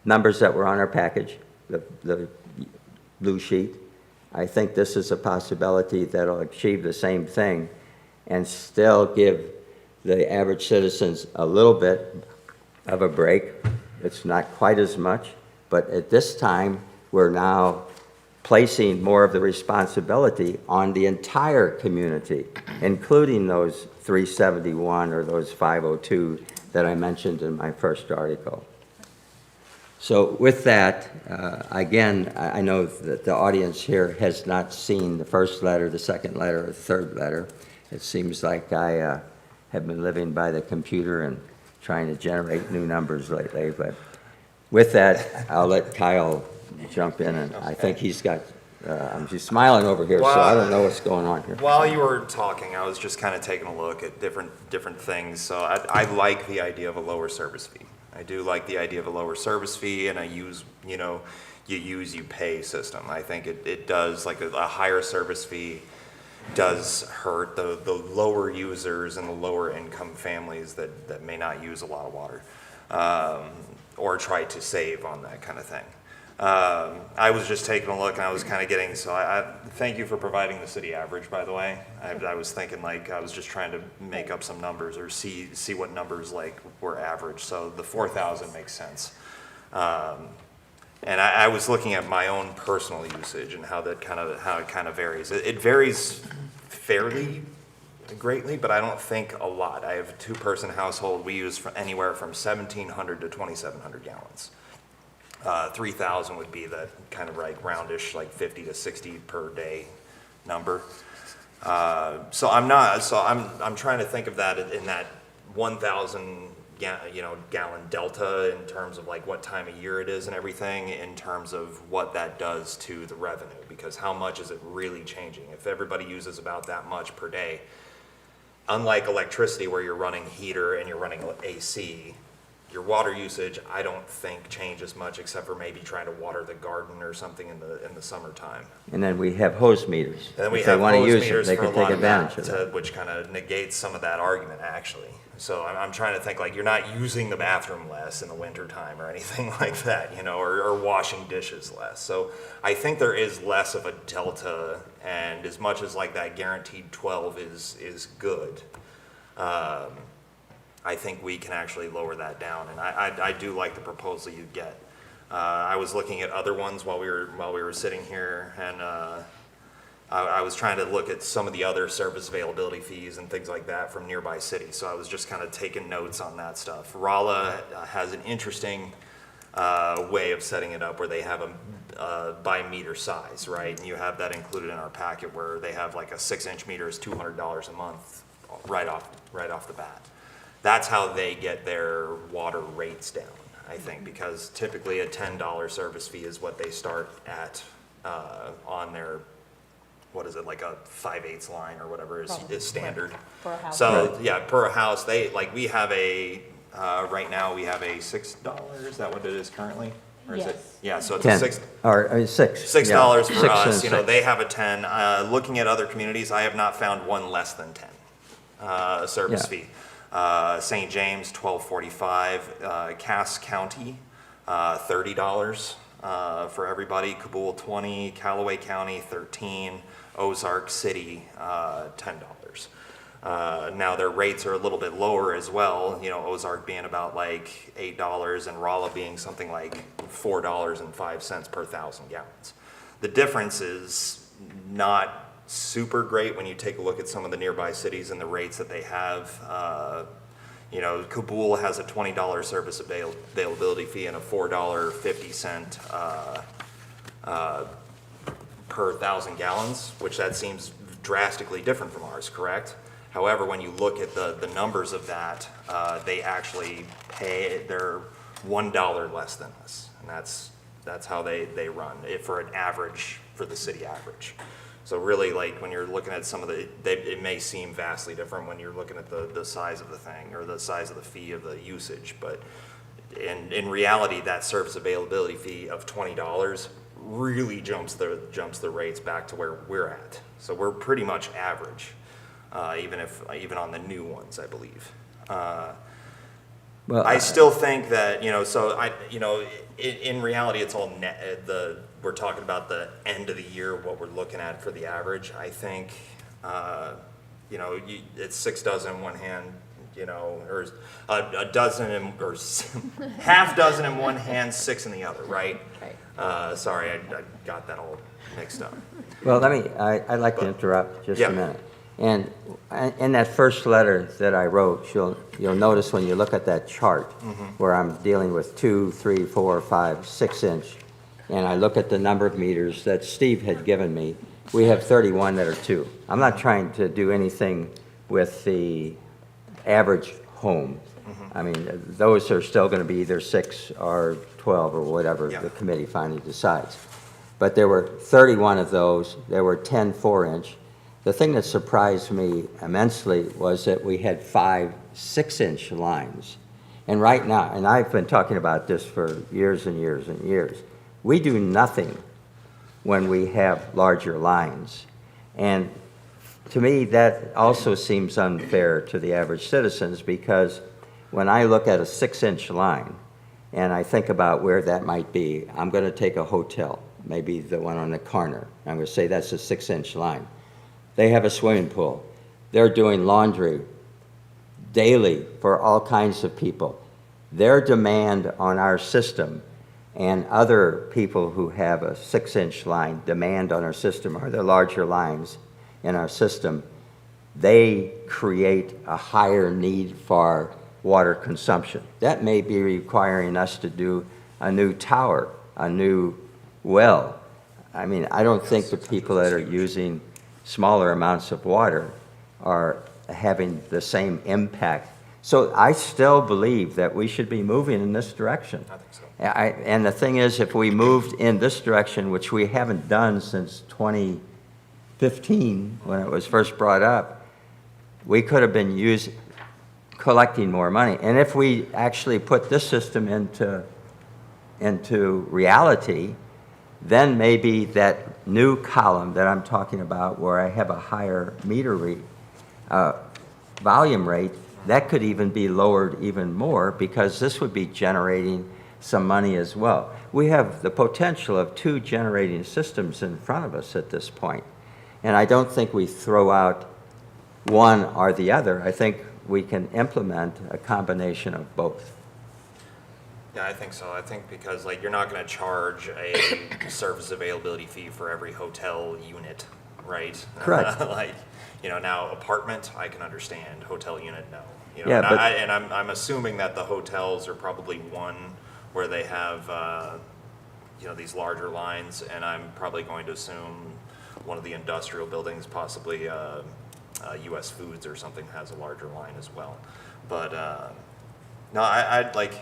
numbers that were on our package, the blue sheet. I think this is a possibility that'll achieve the same thing and still give the average citizens a little bit of a break. It's not quite as much, but at this time, we're now placing more of the responsibility on the entire community, including those 371 or those 502 that I mentioned in my first article. So with that, again, I know that the audience here has not seen the first letter, the second letter, or the third letter. It seems like I have been living by the computer and trying to generate new numbers lately. But with that, I'll let Kyle jump in, and I think he's got, I'm just smiling over here, so I don't know what's going on here. While you were talking, I was just kind of taking a look at different things. So I like the idea of a lower service fee. I do like the idea of a lower service fee, and I use, you pay system. I think it does, like a higher service fee does hurt the lower users and the lower income families that may not use a lot of water, or try to save on that kind of thing. I was just taking a look and I was kind of getting, so I thank you for providing the city average, by the way. I was thinking like, I was just trying to make up some numbers or see what numbers like were average. So the 4,000 makes sense. And I was looking at my own personal usage and how it kind of varies. It varies fairly greatly, but I don't think a lot. I have a 2-person household. We use anywhere from 1,700 to 2,700 gallons. 3,000 would be the kind of like roundish, like 50 to 60 per day number. So I'm trying to think of that in that 1,000 gallon delta in terms of like what time of year it is and everything, in terms of what that does to the revenue, because how much is it really changing? If everybody uses about that much per day, unlike electricity where you're running heater and you're running AC, your water usage, I don't think changes much, except for maybe trying to water the garden or something in the summertime. And then we have hose meters. And then we If they have wanna hose use it, meters they for a can take lot of that, advantage of that. which kind of negates some of that argument, actually. So I'm trying to think, like, you're not using the bathroom less in the wintertime or anything like that, or washing dishes less. So I think there is less of a delta, and as much as like that guaranteed 12 is good, I think we can actually lower that down, and I do like the proposal you get. I was looking at other ones while we were sitting here, and I was trying to look at some of the other service availability fees and things like that from nearby cities. So I was just kind of taking notes on that stuff. Rolla has an interesting way of setting it up where they have a by meter size, right? And you have that included in our packet where they have like a 6-inch meter is $200 a month right off the bat. That's how they get their water rates down, I think, because typically a $10 service fee is what they start at on their, what is it, like a 5/8 line or whatever is standard. For a house. So, yeah, per house, we have right now we have a $6, is that what it is currently? Or is it? Yes. Yeah, so it's 10, a $6. or 6. $6 yeah, for 6 and us, 6. they have a 10. Looking at other communities, I have not found one less than 10 service Yeah. fee. St. James, $12.45. Cass County, $30 for everybody. Kabul, $20. Callaway County, $13. Ozark City, $10. Now their rates are a little bit lower as well. Ozark being about like $8 and Rolla being something like $4.05 per 1,000 gallons. The difference is not super great when you take a look at some of the nearby cities and the rates that they have. Kabul has a $20 service availability fee and a $4.50 per 1,000 gallons, which that seems drastically different from ours, correct? However, when you look at the numbers of that, they actually they're $1 less than us, and that's how they run it for the city average. So really, like, when you're looking at some of it may seem vastly different when you're looking at the size of the thing or the size of the fee of the usage, but in reality, that service availability fee of $20 really jumps the rates back to where we're at. So we're pretty much average, even on the new ones, I believe. Well, I still think that, in reality, it's all net, we're talking about the end of the year, what we're looking at for the average. I think, it's 6 dozen in one hand, or a dozen or half dozen in one hand, 6 in the other, right? Right. Sorry, I got that all mixed up. Well, I'd like to interrupt just Yeah. a minute. And in that first letter that I wrote, you'll notice when you look at that chart where I'm dealing with 2, 3, 4, 5, 6-inch, and I look at the number of meters that Steve had given me, we have 31 that are 2. I'm not trying to do anything with the average home. I mean, those are still going to be either 6 or 12 or whatever Yeah. the committee finally decides. But there were 31 of those. There were 10 4-inch. The thing that surprised me immensely was that we had 5 6-inch lines. And right now, and I've been talking about this for years and years and years, we do nothing when we have larger lines. And to me, that also seems unfair to the average citizens, because when I look at a 6-inch line and I think about where that might be, I'm going to take a hotel, maybe the one on the corner. I'm going to say that's a 6-inch line. They have a swimming pool. They're doing laundry daily for all kinds of people. Their demand on our system and other people who have a 6-inch line demand on our system, or the larger lines in our system, they create a higher need for water consumption. That may be requiring us to do a new tower, a new well. I mean, I don't think the people that are using smaller amounts of water are having the same impact. So I still believe that we should be moving in this direction. I think so. And the thing is, if we moved in this direction, which we haven't done since 2015, when it was first brought up, we could have been collecting more money. And if we actually put this system into reality, then maybe that new column that I'm talking about, where I have a higher meter volume rate, that could even be lowered even more, because this would be generating some money as well. We have the potential of 2 generating systems in front of us at this point. And I don't think we throw out one or the other. I think we can implement a combination of both. Yeah, I think so. I think because like you're not going to charge a service availability fee for every hotel unit, right? Correct. Like, now apartment, I can understand. Hotel unit, no. Yeah, but- and I'm assuming that the hotels are probably one where they have, these larger lines, and I'm probably going to assume one of the industrial buildings, possibly U.S. Foods or something, has a larger line as well. But no, I'd like.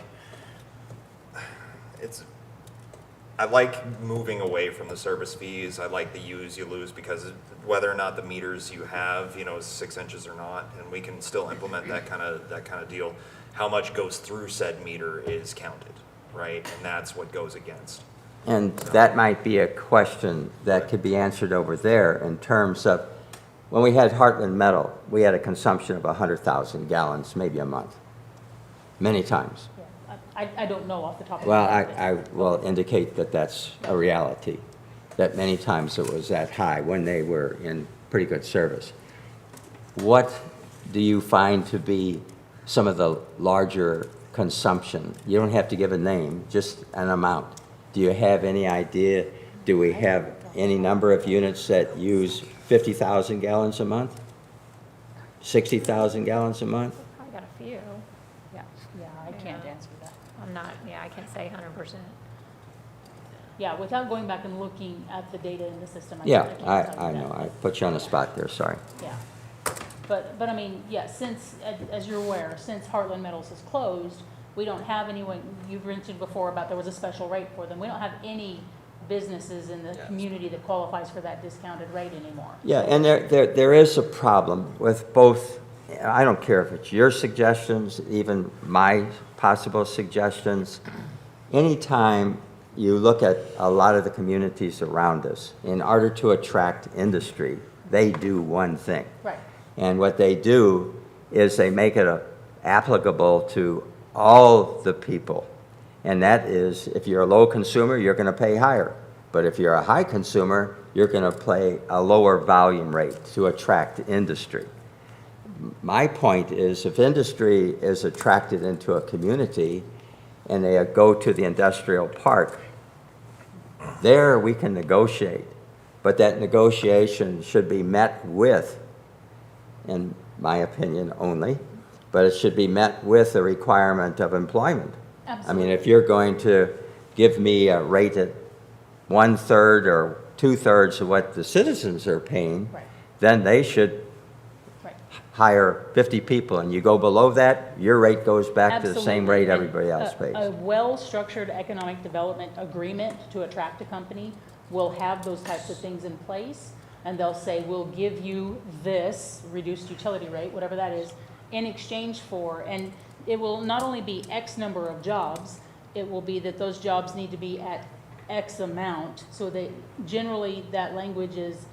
I like moving away from the service fees. I like the use you lose, because whether or not the meters you have, is 6 inches or not, and we can still implement that kind of deal. How much goes through said meter is counted, right? And that's what goes against. And that might be a question that could be answered over there in terms of, when we had Heartland Metal, we had a consumption of 100,000 gallons, maybe a month, many times. Yeah, I don't know off the top of Well, my head. I will indicate that that's a reality, that many times it was that high when they were in pretty good service. What do you find to be some of the larger consumption? You don't have to give a name, just an amount. Do you have any idea? Do we have any number of units that use 50,000 gallons a month? 60,000 gallons a month? Probably got a few. Yeah, I can't answer that. I can't say 100%. Yeah, without going back and looking at the data in the system. Yeah, can't I tell you know, that. I put you on the spot there, sorry. Yeah. But I mean, yeah, since, as you're aware, since Heartland Metals is closed, we don't have anyone, you've mentioned before about there was a special rate for them. We don't have any businesses in the community that qualifies for that discounted rate anymore. Yeah, and there is a problem with both. I don't care if it's your suggestions, even my possible suggestions. Anytime you look at a lot of the communities around us, in order to attract industry, they do one thing. Right. And what they do is they make it applicable to all the people. And that is, if you're a low consumer, you're going to pay higher. But if you're a high consumer, you're going to pay a lower volume rate to attract industry. My point is, if industry is attracted into a community and they go to the industrial park, there we can negotiate. But that negotiation should be met with, in my opinion only, but it should be met with a requirement of employment. Absolutely. I mean, if you're going to give me a rate at 1/3 or 2/3 of what the citizens are paying, Right. then they should Right. hire 50 people, and you go below that, your rate goes back to the same Absolutely. rate And everybody else pays. A well-structured economic development agreement to attract a company will have those types of things in place, and they'll say, we'll give you this reduced utility rate, whatever that is, in exchange for, and it will not only be X number of jobs, it will be that those jobs need to be at X amount, so that generally that language is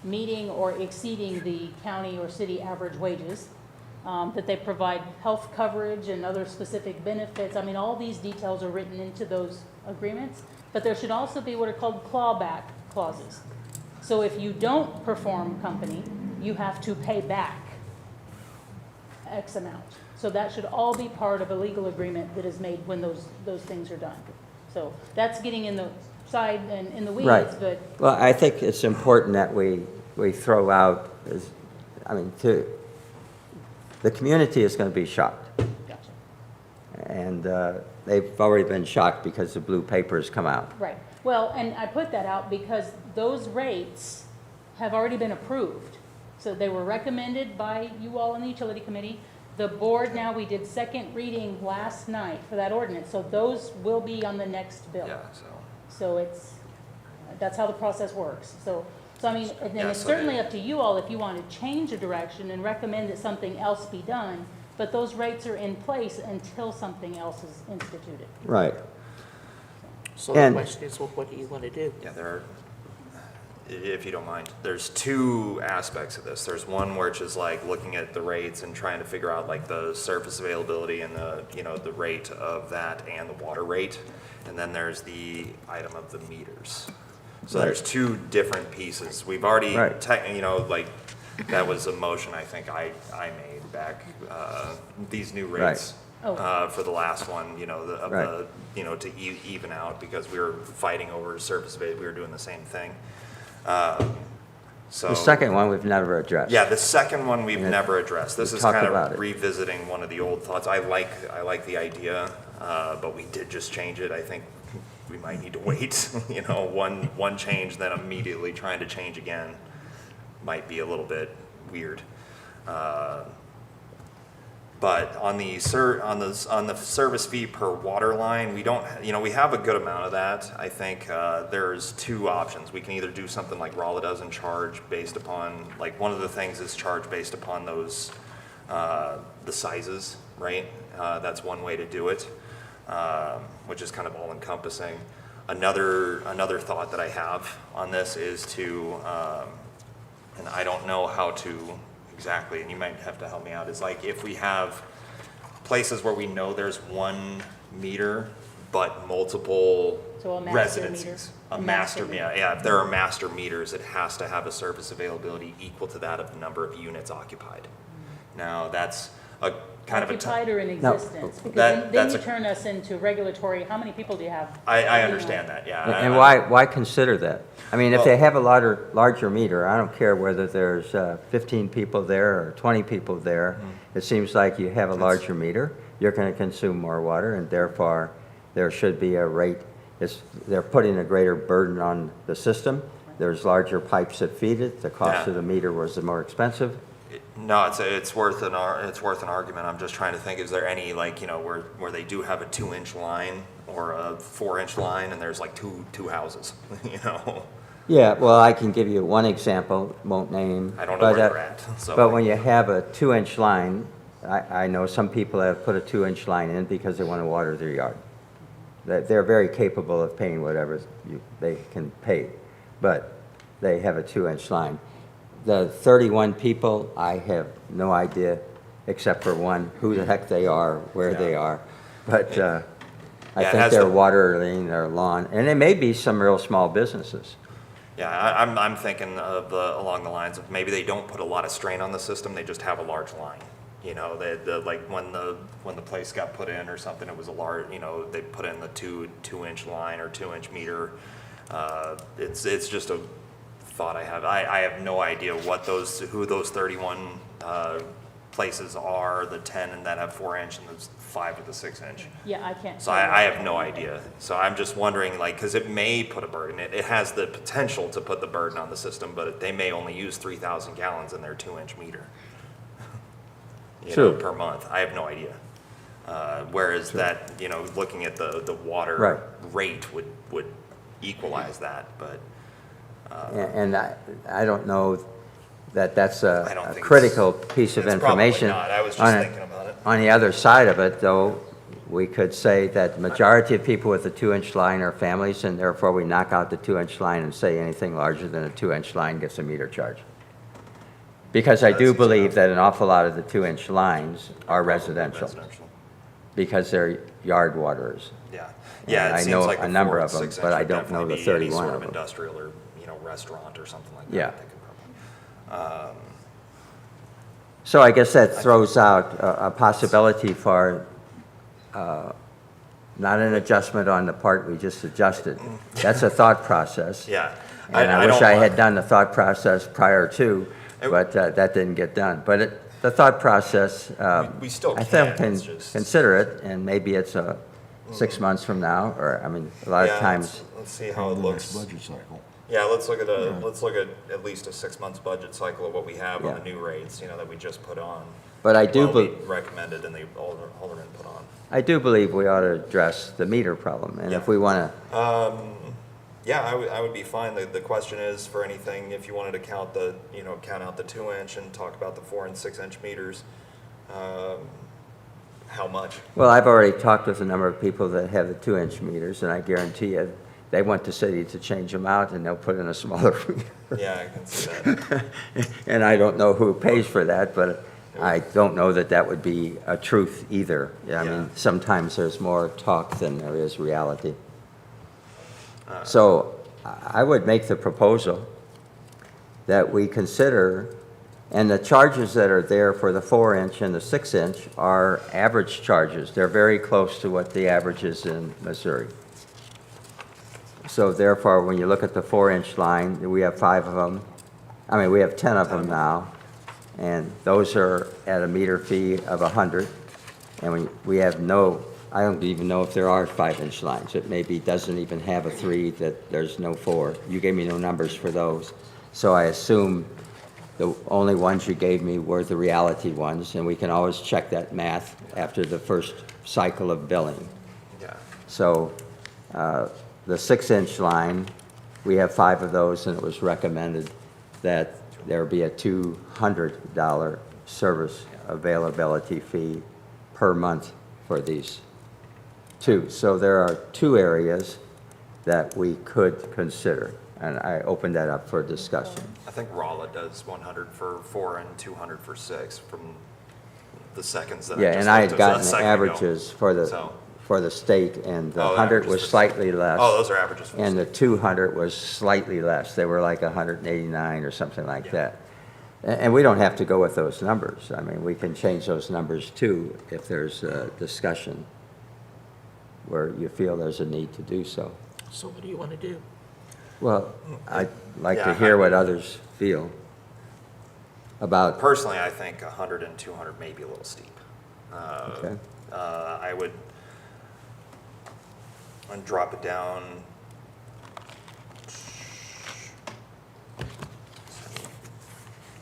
meeting or exceeding the county or city average wages, that they provide health coverage and other specific benefits. I mean, all these details are written into those agreements, but there should also be what are called clawback clauses. So if you don't perform company, you have to pay back X amount. So that should all be part of a legal agreement that is made when those things are done. So that's getting in the side and in the weeds, Right. but Well, I think it's important that we throw out, the community is going to be shocked. gotcha. And they've already been shocked because the blue papers come out. Right. Well, and I put that out because those rates have already been approved. So they were recommended by you all in the utility committee. The board, now, we did second reading last night for that ordinance, so those will be on the next bill. Yeah, so. So that's how the process works. So I mean, and then Yeah, it's so certainly they- up to you all if you want to change a direction and recommend that something else be done, but those rates are in place until something else is instituted. Right. So the And- question is, well, what do you want to do? Yeah, there are, if you don't mind, there's two aspects of this. There's one which is like looking at the rates and trying to figure out like the surface availability and the, the rate of that and the water rate. And then there's the item of the meters. So there's two different pieces. We've already, Right. like, that was a motion I think I made back, these new rates. Oh. For the last one, Right. to even out, because we were fighting over surface availability, we were doing the same thing. So. The second one we've never addressed. Yeah, the second one we've And never addressed. This we is talked kind about of it. revisiting one of the old thoughts. I like the idea, but we did just change it. I think we might need to wait, one change, then immediately trying to change again might be a little bit weird. But on the service fee per water line, we don't, we have a good amount of that. I think there's two options. We can either do something like Rolla does and charge based upon, like, one of the things is charge based upon those, the sizes, right? That's one way to do it, which is kind of all encompassing. Another thought that I have on this is to, and I don't know how to exactly, and you might have to help me out, is like if we have places where we know there's 1 meter, but multiple So a master residencies. meter? A master, yeah, if there are master meters, it has to have a surface availability equal to that of the number of units occupied. Now, that's a kind of a. Occupied or in No. existence? Because then That's you a- turn us into regulatory, how many people do you have? I understand that, yeah. And why consider that? I mean, if they have a larger meter, I don't care whether there's 15 people there or 20 people there. It seems like you have a larger meter, you're going to consume more water, and therefore, there should be a rate. They're putting a greater burden on the system. There's larger pipes that feed it. The cost Yeah. of the meter was more expensive. No, it's worth an argument. I'm just trying to think, is there any, like, where they do have a 2-inch line or a 4-inch line and there's like two houses, Yeah, well, I can give you one example, won't name. I don't know but, where they're at, so. But when you have a 2-inch line, I know some people have put a 2-inch line in because they want to water their yard. They're very capable of paying whatever they can pay, but they have a 2-inch line. The 31 people, I have no idea, except for one, who the heck they are, where they Yeah. are. But I Yeah, it think has they're to- watering their lawn, and it may be some real small businesses. Yeah, I'm thinking of along the lines of maybe they don't put a lot of strain on the system, they just have a large line. Like when the place got put in or something, it was a large, they put in the 2-inch line or 2-inch meter. It's just a thought I have. I have no idea who those 31 places are, the 10 and that have 4-inch and the 5 with the 6-inch. Yeah, I can't. So I have no idea. So I'm just wondering, like, because it may put a burden, it has the potential to put the burden on the system, but they may only use 3,000 gallons in their 2-inch meter. True. Per month. I have no idea. Whereas that, looking at the water Right. rate would equalize that, but And I don't know that that's I don't a think critical piece of it's probably information. not. I was just On it- thinking about it. On the other side of it, though, we could say that the majority of people with a 2-inch line are families, and therefore we knock out the 2-inch line and say anything larger than a 2-inch line gets a meter charge. Because I do That's easy believe enough. that an awful lot of the 2-inch lines are residential, Residential. because they're yard waterers. Yeah. And Yeah, I it seems know like a the number 4 of and them, 6 but I inch would don't know the definitely be any 31 sort of them. industrial or, restaurant or something like that. Yeah. They could probably- So I guess that throws out a possibility for not an adjustment on the part we just adjusted. That's a thought process. Yeah. And I wish don't I want- had done the thought process prior to, It- but that didn't get done. But the thought process, We still I still can, can it's just- consider it, and maybe it's 6 months from now, or, I mean, a lot of Yeah, times, let's see how it The next looks. budget cycle. Yeah, let's look at least a 6 months budget cycle of what we have on the Yeah. new rates, that we just put on. but I do Well, we believe. recommended and the Alderman put on. I do believe we ought to address the meter problem, and if Yeah. we want to, Yeah, I would be fine. The question is for anything, if you wanted to count count out the 2-inch and talk about the 4 and 6-inch meters, how much? well, I've already talked with a number of people that have the 2-inch meters, and I guarantee you, they want the city to change them out, and they'll put in a smaller meter. Yeah, I can see that. And I don't know who pays for that, but I don't know that that would be a truth either. I Yeah. mean, sometimes there's more talk than there is reality. So I would make the proposal that we consider, and the charges that are there for the 4-inch and the 6-inch are average charges. They're very close to what the average is in Missouri. So therefore, when you look at the 4-inch line, we have 5 of them. I mean, we have 10 of them now, and those are at a meter fee of 100. And we have I don't even know if there are 5-inch lines. It maybe doesn't even have a 3, that there's no 4. You gave me no numbers for those. So I assume the only ones you gave me were the reality ones, and we can always check that math after the first cycle of billing. Yeah. So the 6-inch line, we have 5 of those, and it was recommended that there be a $200 service availability fee per month for these 2. So there are 2 areas that we could consider, and I open that up for discussion. I think Rolla does 100 for 4 and 200 for 6 from the seconds that I Yeah, just and I looked had at a gotten the second ago. averages So- for the state, and the Oh, the 100 averages was for- slightly less. Oh, those are averages for the And the state. 200 was slightly less. They were like 189 or something like Yeah. that. And we don't have to go with those numbers. I mean, we can change those numbers too if there's a discussion where you feel there's a need to do so. So what do you want to do? Well, I'd like to Yeah, hear what I- others feel about, Personally, I think 100 and 200 may be a little steep. okay? I would and drop it down.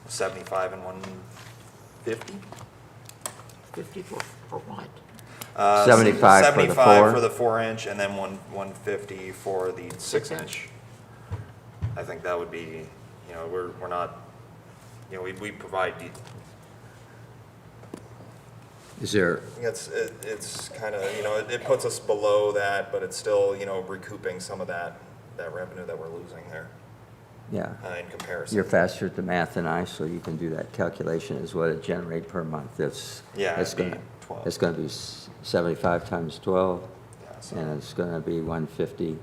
75 and 150? 50 for what? 75 for the 75 4? for the 4-inch and then 150 for the 6-inch. I think that would be, we're not, we provide, Is there, it's kind of, it puts us below that, but it's still, recouping some of that revenue that we're losing there yeah. in comparison. You're faster at the math than I, so you can do that calculation is what it generate per month. Yeah, It's it'd be gonna, 12. it's gonna be 75 times 12, Yeah, so- and it's gonna be 150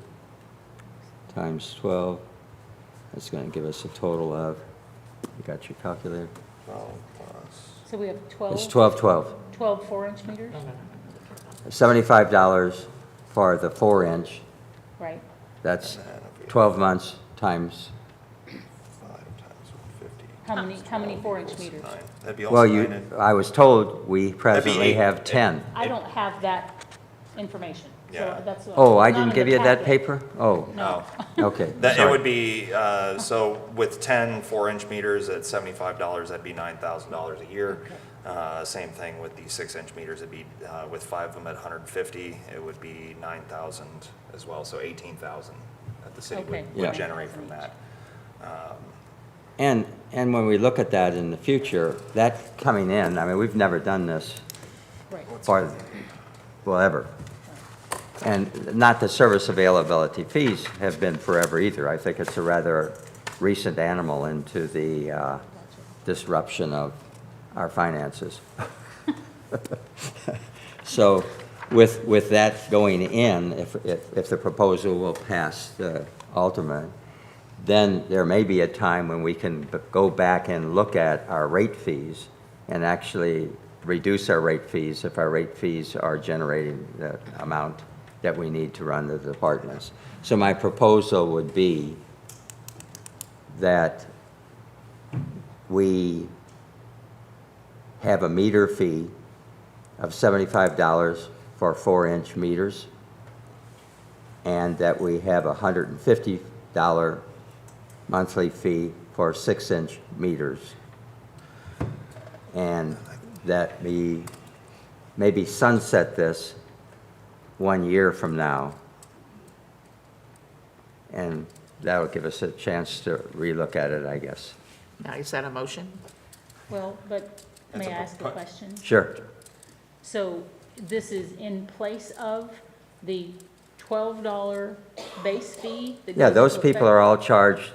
times 12. It's gonna give us a total of, you got your calculator? 12 plus. So we have It's 12 12. 4-inch meters, $75 for the 4-inch, right? that's And then if we- 12 months times, 5 times 150. How many 4-inch equals meters? 9. That'd be well, also 9. I was told we presently 8. have 10. I don't have that information, Yeah. so that's. Oh, I not didn't in give the you that packet. paper? Oh, No. okay. That, it sorry. would be, so with 10 4-inch meters at $75, that'd be $9,000 a year. Same thing with the 6-inch meters, it'd be, with 5 of them at 150, it would be 9,000 as well, so 18,000 that the city Okay. Yeah. would generate from that. And when we look at that in the future, that coming in, I mean, we've never done this Right. for, will ever. And not that service availability fees have been forever either. I think it's a rather recent animal into the disruption of our finances. So with that going in, if the proposal will pass the ultimate, then there may be a time when we can go back and look at our rate fees and actually reduce our rate fees if our rate fees are generating the amount that we need to run the departments. So my proposal would be that we have a meter fee of $75 for 4-inch meters, and that we have a $150 monthly fee for 6-inch meters. And that we maybe sunset this 1 year from now, and that'll give us a chance to relook at it, I guess. Now, is that a motion? Well, but may I ask a question? Sure. So this is in place of the $12 base fee? that Yeah, goes those into people effect? are all charged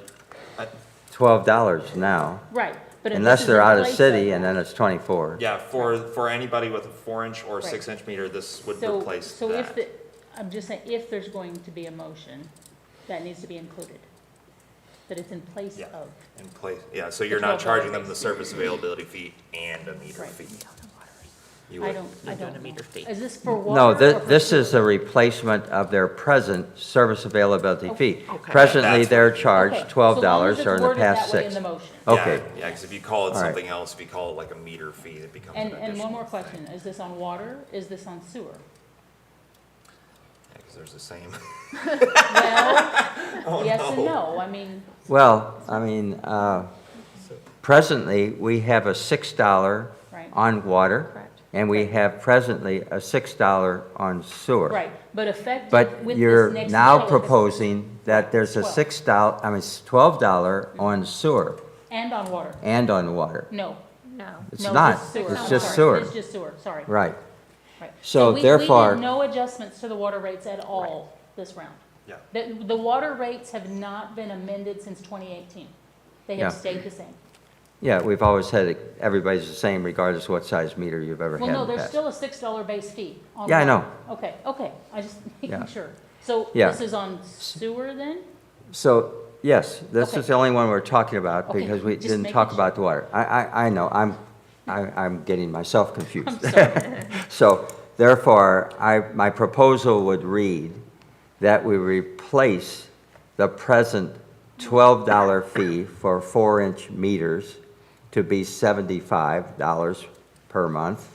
$12 now, Right, but if this unless is they're in out of place city, and then it's 24. Yeah, for anybody with a 4-inch or Right. 6-inch meter, this would So, replace so if that. I'm just saying, if there's going to be a motion, that needs to be included, that it's in place Yeah. of. In place, yeah, so you're The not $12 charging them base the fee. service availability fee and a meter Right. fee. You I would- don't You're doing a know. meter fee. Is this for water? No, or for this sewer? is a replacement of their present service availability fee. Okay. Presently, That's they're what- charged Okay, so long as $12, it's or in the worded past that way in 6. the motion. Okay. Yeah, because if you call it All right. something else, if you call it like a meter fee, it becomes an And additional. one more question, is this on water, is this on sewer? Because there's the same. Well, yes and no, I mean, Well, I mean, presently, we have a $6 Right. on water, Correct. and we have presently a $6 on sewer. right, but effective But with you're this next now bill, proposing that there's a 12. $6, I mean, $12 on sewer and on water, and on water. no. No. It's No, not, just sewer. it's I'm just sorry. sewer. It's just sewer, sorry. Right. Right. So we therefore- did no adjustments to the water rates at all this round. Yeah. The water rates have not been amended since 2018. They have Yeah. stayed the same. Yeah, we've always had it, everybody's the same regardless of what size meter you've ever had Well, in no, the there's past. still a $6 base fee on Yeah, I water. know. Okay, I just Yeah. making sure. So Yeah. this is on sewer then? So, yes, this Okay. is the only one we're talking about Okay, because we just didn't making talk sure. about the water. I know, I'm getting myself confused. I'm sorry. So therefore, my proposal would read that we replace the present $12 fee for 4-inch meters to be $75 per month,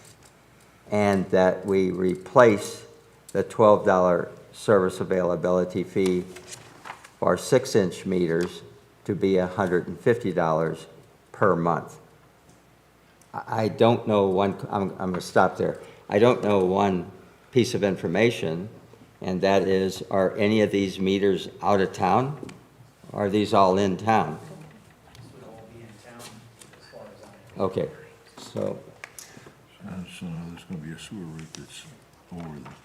and that we replace the $12 service availability fee for 6-inch meters to be $150 per month. I don't know I'm going to stop there. I don't know one piece of information, and that is, are any of these meters out of town? Or are these all in town? Okay, so, So there's gonna be a sewer rate that's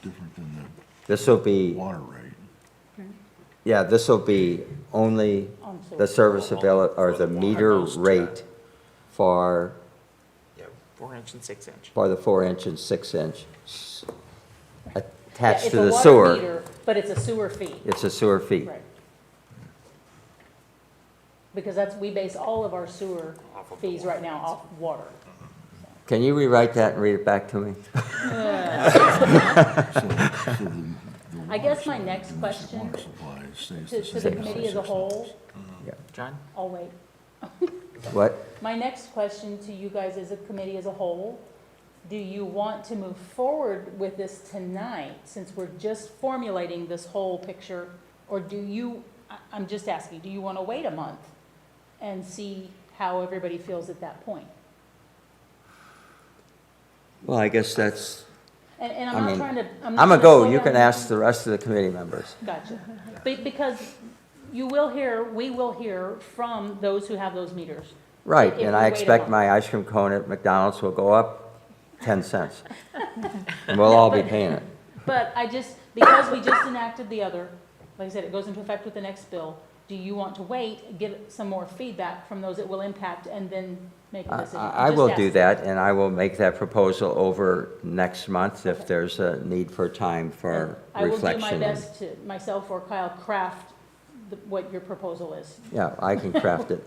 different than this will the be, water rate. yeah, this will be only On sewer. the service or the meter Most, rate for 4-inch and 6-inch. the 4-inch and 6-inch Yeah, attached it's to a the water sewer. meter, but it's a sewer fee. It's a sewer fee. Right. Because we base all of our sewer Off of the fees right now off water. Can you rewrite that and read it back to me? I guess my next question Water supply stays to the the same. committee as a whole, John? I'll wait. What? My next question to you guys as a committee as a whole, do you want to move forward with this tonight, since we're just formulating this whole picture? Or do you, I'm just asking, do you want to wait a month and see how everybody feels at that point? Well, I guess that's, And I I'm not mean, trying to, I'm I'm not a trying to go. slow You down can the- ask the rest of the committee members. Gotcha. Because we will hear from those who have those meters. Right, If and we I wait a expect month. my ice cream cone at McDonald's will go up 10 cents. And we'll all be paying it. But because we just enacted the other, like I said, it goes into effect with the next bill. Do you want to wait, get some more feedback from those it will impact, and then make a decision? I Just will ask. do that, and I will make that proposal over next month if there's a need for time for I will do my reflection. best to, myself or Kyle, craft what your proposal is. Yeah, I can craft it,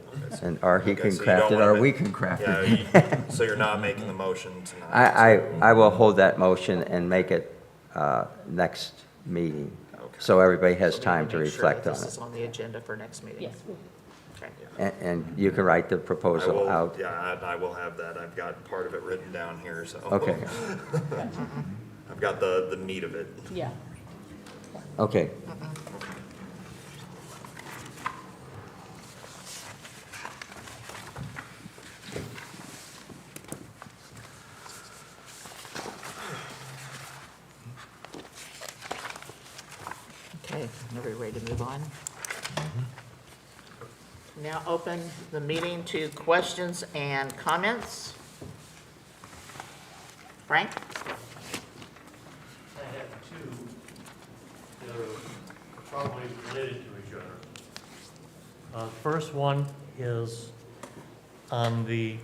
or he Okay, can so you craft don't it, or wanna we ma- can craft Yeah, it. so you're not making the motion tonight? I will hold that motion and make it next meeting, Okay. so everybody has So we time need to make sure reflect that on This is it. on the agenda for next meeting. Yes. Okay. And you can write the I proposal will, out. yeah, I will have that. I've got part of it written down here, so. Okay, I've got the meat of it. Yeah. okay. Okay, are we ready to move on? Now open the meeting to questions and comments. Frank? I have two that are probably related to each other. First one is on the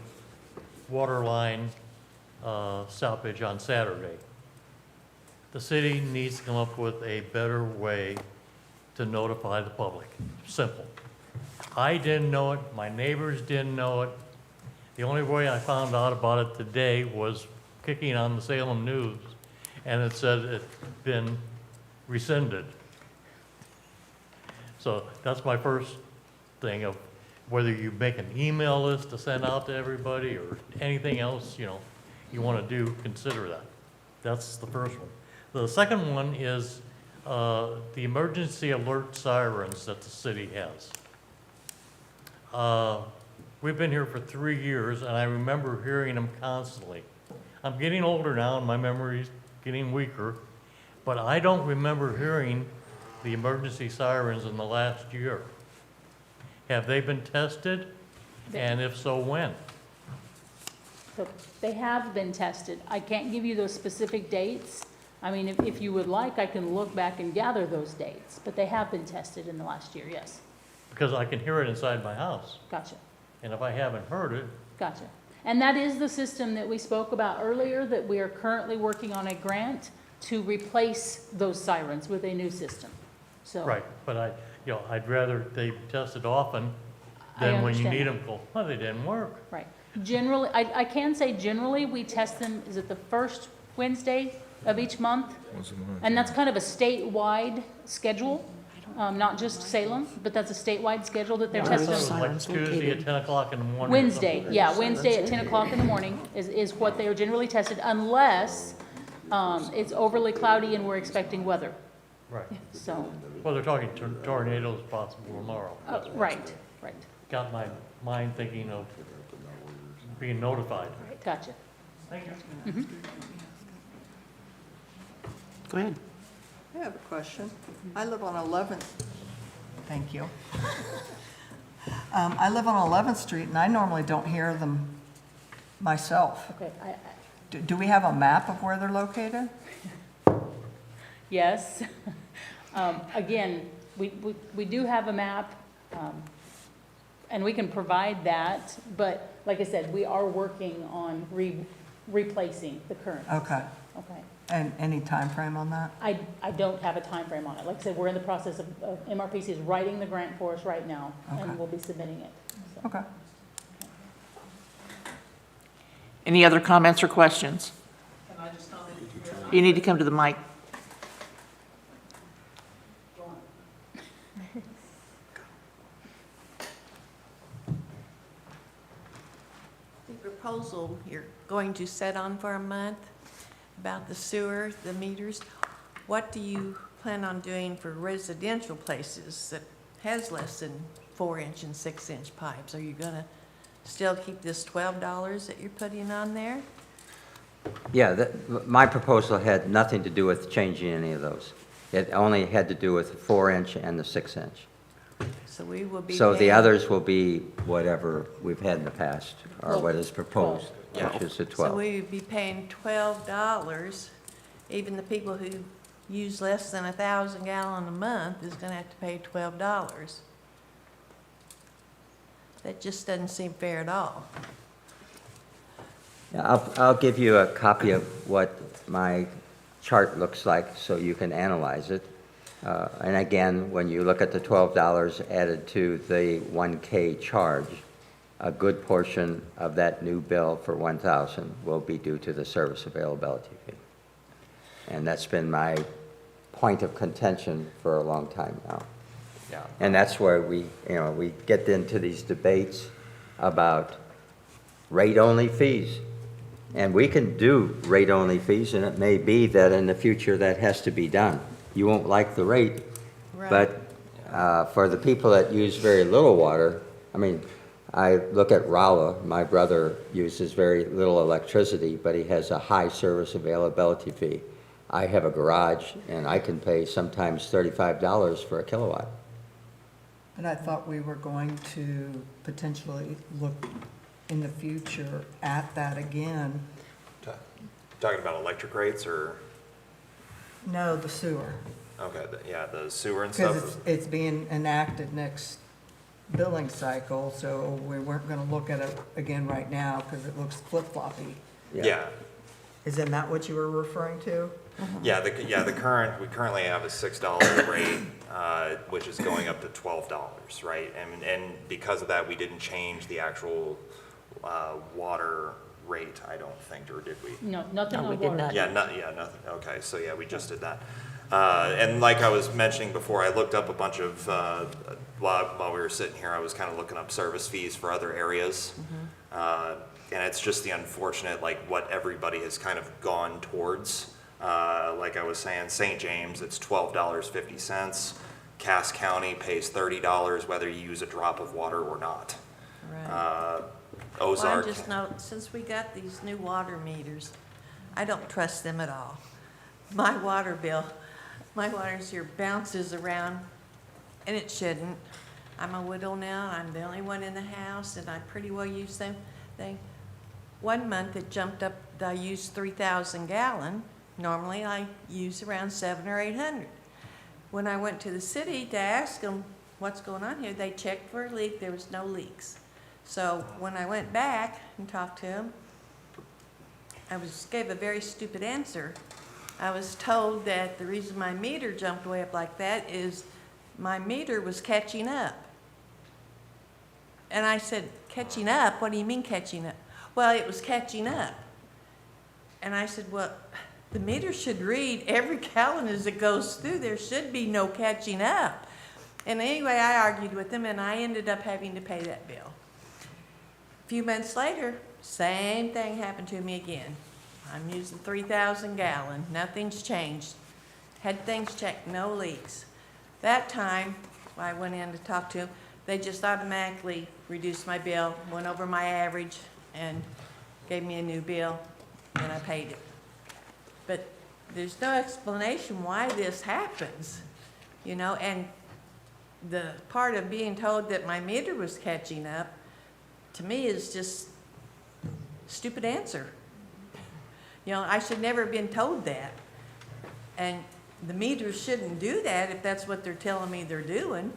water line stoppage on Saturday. The city needs to come up with a better way to notify the public. Simple. I didn't know it, my neighbors didn't know it. The only way I found out about it today was kicking on the Salem News, and it said it'd been rescinded. So that's my first thing of whether you make an email list to send out to everybody or anything else, you want to do, consider that. That's the first one. The second one is the emergency alert sirens that the city has. We've been here for 3 years, and I remember hearing them constantly. I'm getting older now, and my memory's getting weaker, but I don't remember hearing the emergency sirens in the last year. Have they been tested? And if so, when? So they have been tested. I can't give you those specific dates. I mean, if you would like, I can look back and gather those dates, but they have been tested in the last year, yes. Because I can hear it inside my house, Gotcha, and if I haven't heard it, gotcha. And that is the system that we spoke about earlier, that we are currently working on a grant to replace those sirens with a new system. So. right, but I'd rather they tested often I than when you understand need that. them, go, well, they didn't work. Right. Generally, I can say generally, we test them, is it the first Wednesday of each month? Once a month. And that's kind of a statewide schedule, not just Salem, but that's a statewide schedule that they're Yeah, testing. there's Like Sirens Tuesday at located. 10 o'clock in the morning. or Wednesday, something. yeah, Wednesday at 10 o'clock in the morning is what they are generally tested, unless it's overly cloudy and we're expecting weather, Right. so, Well, they're talking tornadoes possible tomorrow. right, right, Got my mind thinking of being notified. gotcha. Thank you. Go ahead. I have a question. I live on 11th. Thank you. I live on 11th Street, and I normally don't hear them myself. Okay, Do we have a map of where they're located? yes. Again, we do have a map, and we can provide that, but like I said, we are working on replacing the current. Okay. Okay. And any time frame on that? I don't have a time frame on it. Like I said, we're in the process of MRPC is writing the grant for us right now, Okay. and we'll be submitting it. So. Okay. Any other comments or questions? You need to come to the mic. The proposal you're going to set on for a month about the sewer, the meters, what do you plan on doing for residential places that has less than 4-inch and 6-inch pipes? Are you gonna still keep this $12 that you're putting on there? Yeah, my proposal had nothing to do with changing any of those. It only had to do with the 4-inch and the 6-inch. So we will be So the paying- others will be whatever we've had in the past, or Well, what is proposed, 12. which is the So 12. we would be paying $12, even the people who use less than 1,000 gallon a month is gonna have to pay $12. That just doesn't seem fair at all. Yeah, I'll give you a copy of what my chart looks like so you can analyze it. And again, when you look at the $12 added to the 1K charge, a good portion of that new bill for 1,000 will be due to the service availability fee. And that's been my point of contention for a long time now. Yeah. And that's where we get into these debates about rate-only fees. And we can do rate-only fees, and it may be that in the future that has to be done. You won't like the rate, Right. but for the people that use very little water, I mean, I look at Rolla, my brother uses very little electricity, but he has a high service availability fee. I have a garage, and I can pay sometimes $35 for a kilowatt. And I thought we were going to potentially look in the future at that again. Talking about electric rates or, No, the sewer, okay, yeah, the sewer and because stuff. it's being enacted next billing cycle, so we weren't gonna look at it again right now, because it looks flip-floppy. Yeah, Isn't that what you were referring to? we currently have a $6 rate, which is going up to $12, right? And because of that, we didn't change the actual water rate, I don't think, or did we? No, nothing No, we on did water. not. Nothing, okay, so yeah, we just did that. And like I was mentioning before, I looked up a bunch of, while we were sitting here, I was kind of looking up service fees for other areas. And it's just the unfortunate, like, what everybody has kind of gone towards. Like I was saying, St. James, it's $12.50. Cass County pays $30 whether you use a drop of water or not. Right. Ozark. Well, I just know, since we got these new water meters, I don't trust them at all. My water bill, my water here bounces around, and it shouldn't. I'm a widow now, I'm the only one in the house, and I pretty well use them. One month it jumped up, I used 3,000 gallon. Normally I use around 700 or 800. When I went to the city to ask them what's going on here, they checked for a leak, there was no leaks. So when I went back and talked to them, gave a very stupid answer. I was told that the reason my meter jumped way up like that is my meter was catching up. And I said, catching up? What do you mean catching up? Well, it was catching up. And I said, well, the meter should read every gallon as it goes through. There should be no catching up. And anyway, I argued with them, and I ended up having to pay that bill. A few months later, same thing happened to me again. I'm using 3,000 gallon, nothing's changed. Had things checked, no leaks. That time, I went in to talk to them, they just automatically reduced my bill, went over my average, and gave me a new bill, and I paid it. But there's no explanation why this happens, and the part of being told that my meter was catching up, to me, is just stupid answer. I should never have been told that. And the meters shouldn't do that if that's what they're telling me they're doing.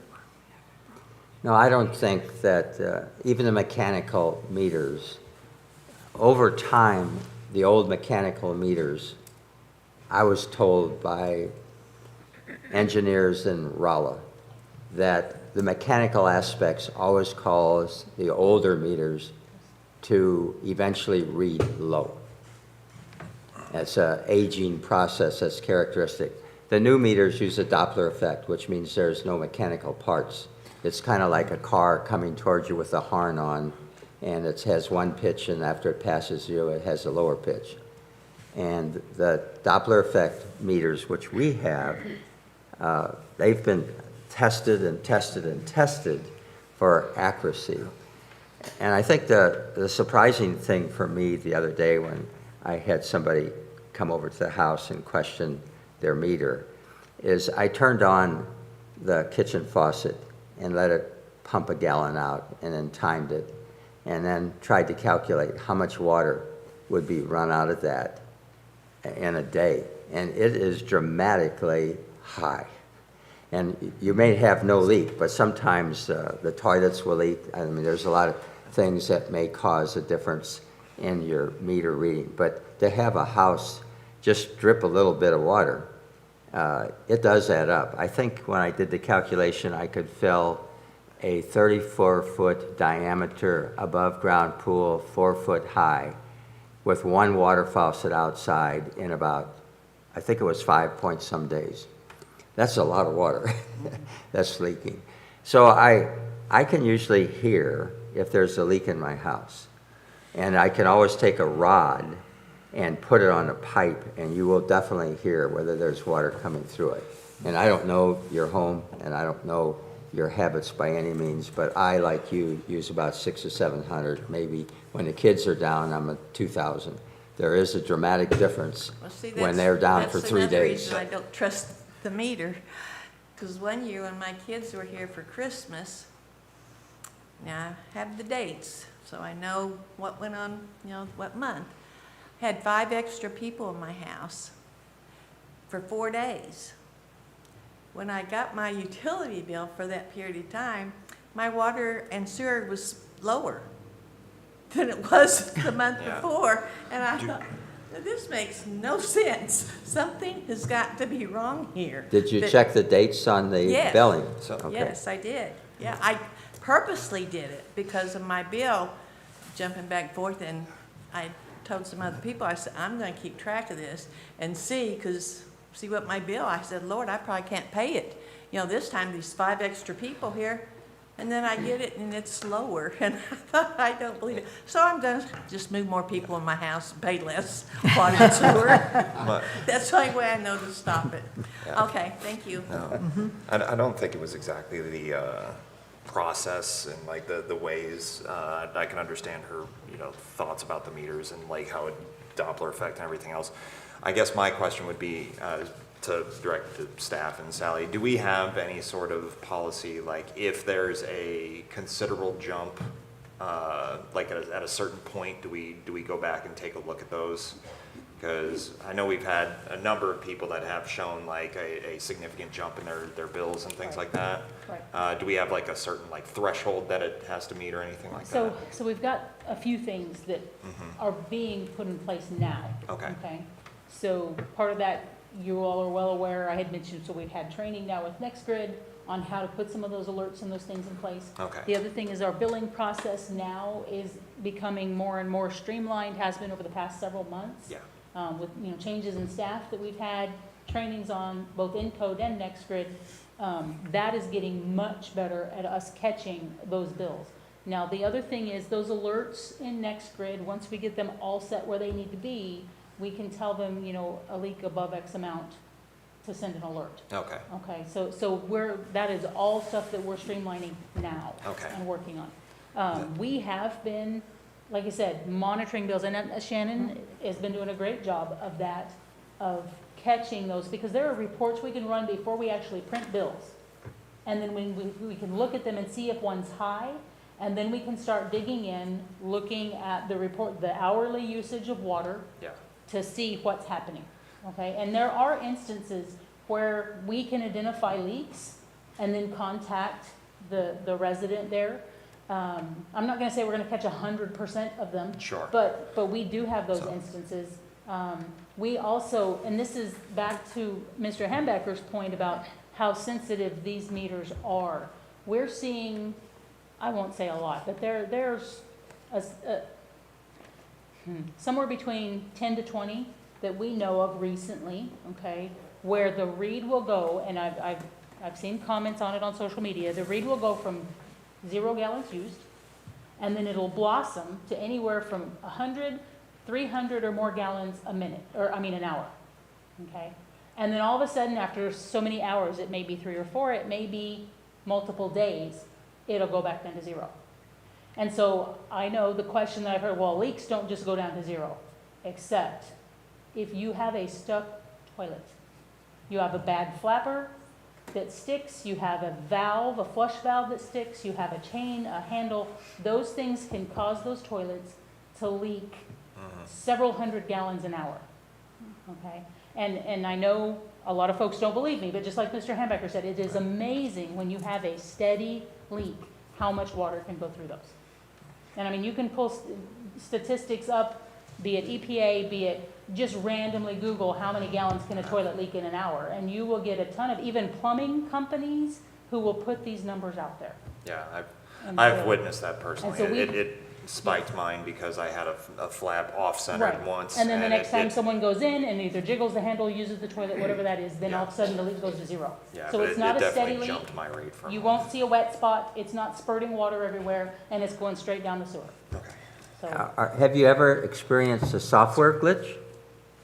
No, I don't think that even the mechanical meters, over time, the old mechanical meters, I was told by engineers in Rolla that the mechanical aspects always cause the older meters to eventually read low. It's an aging process that's characteristic. The new meters use a Doppler effect, which means there's no mechanical parts. It's kind of like a car coming towards you with the horn on, and it has one pitch, and after it passes you, it has a lower pitch. And the Doppler effect meters, which we have, they've been tested and tested and tested for accuracy. And I think the surprising thing for me the other day when I had somebody come over to the house and question their meter is I turned on the kitchen faucet and let it pump a gallon out and then timed it and then tried to calculate how much water would be run out of that in a day, and it is dramatically high. And you may have no leak, but sometimes the toilets will leak. I mean, there's a lot of things that may cause a difference in your meter reading. But to have a house just drip a little bit of water, it does add up. I think when I did the calculation, I could fill a 34-foot diameter above-ground pool, 4-foot high, with one water faucet outside in about, I think it was 5-point-some days. That's a lot of water that's leaking. So I can usually hear if there's a leak in my house. And I can always take a rod and put it on a pipe, and you will definitely hear whether there's water coming through it. And I don't know your home, and I don't know your habits by any means, but I, like you, use about 600 or 700. Maybe when the kids are down, I'm at 2,000. There is a dramatic difference Well, see, when they're down for 3 That's another days. reason I don't trust the meter. Because one year when my kids were here for Christmas, now I have the dates, so I know what went on, what month. Had 5 extra people in my house for 4 days. When I got my utility bill for that period of time, my water and sewer was lower than it was the month Yeah. before. And I thought, this makes no sense. Something has got to be wrong here. Did you But- check the dates on the Yes. billing? So- Okay. Yes, I did. Yeah, I purposely did it because of my bill jumping back and forth. And I told some other people, I said, I'm going to keep track of this and see what my bill, I said, Lord, I probably can't pay it. This time these 5 extra people here, and then I get it and it's lower. And I thought, I don't believe it. So I'm going to just move more people in my house, pay less water and sewer. But, That's the only way I know to stop it. Yeah. Okay, thank you. no, I don't think it was exactly the process and like the ways. I can understand her, thoughts about the meters and like how it Doppler effect and everything else. I guess my question would be to direct to staff and Sally. Do we have any sort of policy, like if there's a considerable jump, like at a certain point, do we go back and take a look at those? Because I know we've had a number of people that have shown like a significant jump in their bills and things like that. Right. Do we have like a certain like threshold that it has to meet or anything like So, that? so we've got a few things that are being put in place now. Okay. Okay? So part of that, you all are well aware, I had mentioned, so we've had training now with NextGrid on how to put some of those alerts and those things in place. Okay. The other thing is our billing process now is becoming more and more streamlined, has been over the past several months. Yeah. With, changes in staff that we've had, trainings on both Encode and NextGrid, that is getting much better at us catching those bills. Now, the other thing is those alerts in NextGrid, once we get them all set where they need to be, we can tell them, a leak above X amount to send an alert. Okay. Okay, so that is all stuff that we're streamlining now. Okay. And working on. We have been, like I said, monitoring bills, and Shannon has been doing a great job of that, of catching those, because there are reports we can run before we actually print bills. And then we can look at them and see if one's high, and then we can start digging in, looking at the report, the hourly usage of water, Yeah. to see what's happening, okay? And there are instances where we can identify leaks and then contact the resident there. I'm not gonna say we're gonna catch 100% of them. Sure. But we do have those So- instances. We also, and this is back to Mr. Hambacker's point about how sensitive these meters are. We're seeing, I won't say a lot, but there's somewhere between 10 to 20 that we know of recently, okay, where the read will go, and I've seen comments on it on social media, the read will go from 0 gallons used, and then it'll blossom to anywhere from 100, 300 or more gallons a minute, an hour, okay? And then all of a sudden, after so many hours, it may be 3 or 4, it may be multiple days, it'll go back down to 0. And so I know the question that I've heard, well, leaks don't just go down to 0, except if you have a stuck toilet, you have a bad flapper that sticks, you have a valve, a flush valve that sticks, you have a chain, a handle, those things can cause those toilets to leak several hundred gallons an hour. okay? And I know a lot of folks don't believe me, but just like Mr. Hambecker said, it is amazing when you have a steady leak, how much water can go through those. And I mean, you can pull statistics up, be it EPA, be it just randomly Google how many gallons can a toilet leak in an hour, and you will get a ton of, even plumbing companies who will put these numbers out there. Yeah, And I've so- witnessed that personally. and so we- It spiked mine because I had a flap off-centered Right. once. And then the next time it- someone goes in and either jiggles the handle, uses the toilet, whatever that is, then all of a sudden the leak goes to zero. Yeah, So but it's it not a steady definitely leak. jumped my rate from. You won't see a wet spot, it's not spurting water everywhere, and it's going straight down the sewer. Okay. So, Have you ever experienced a software glitch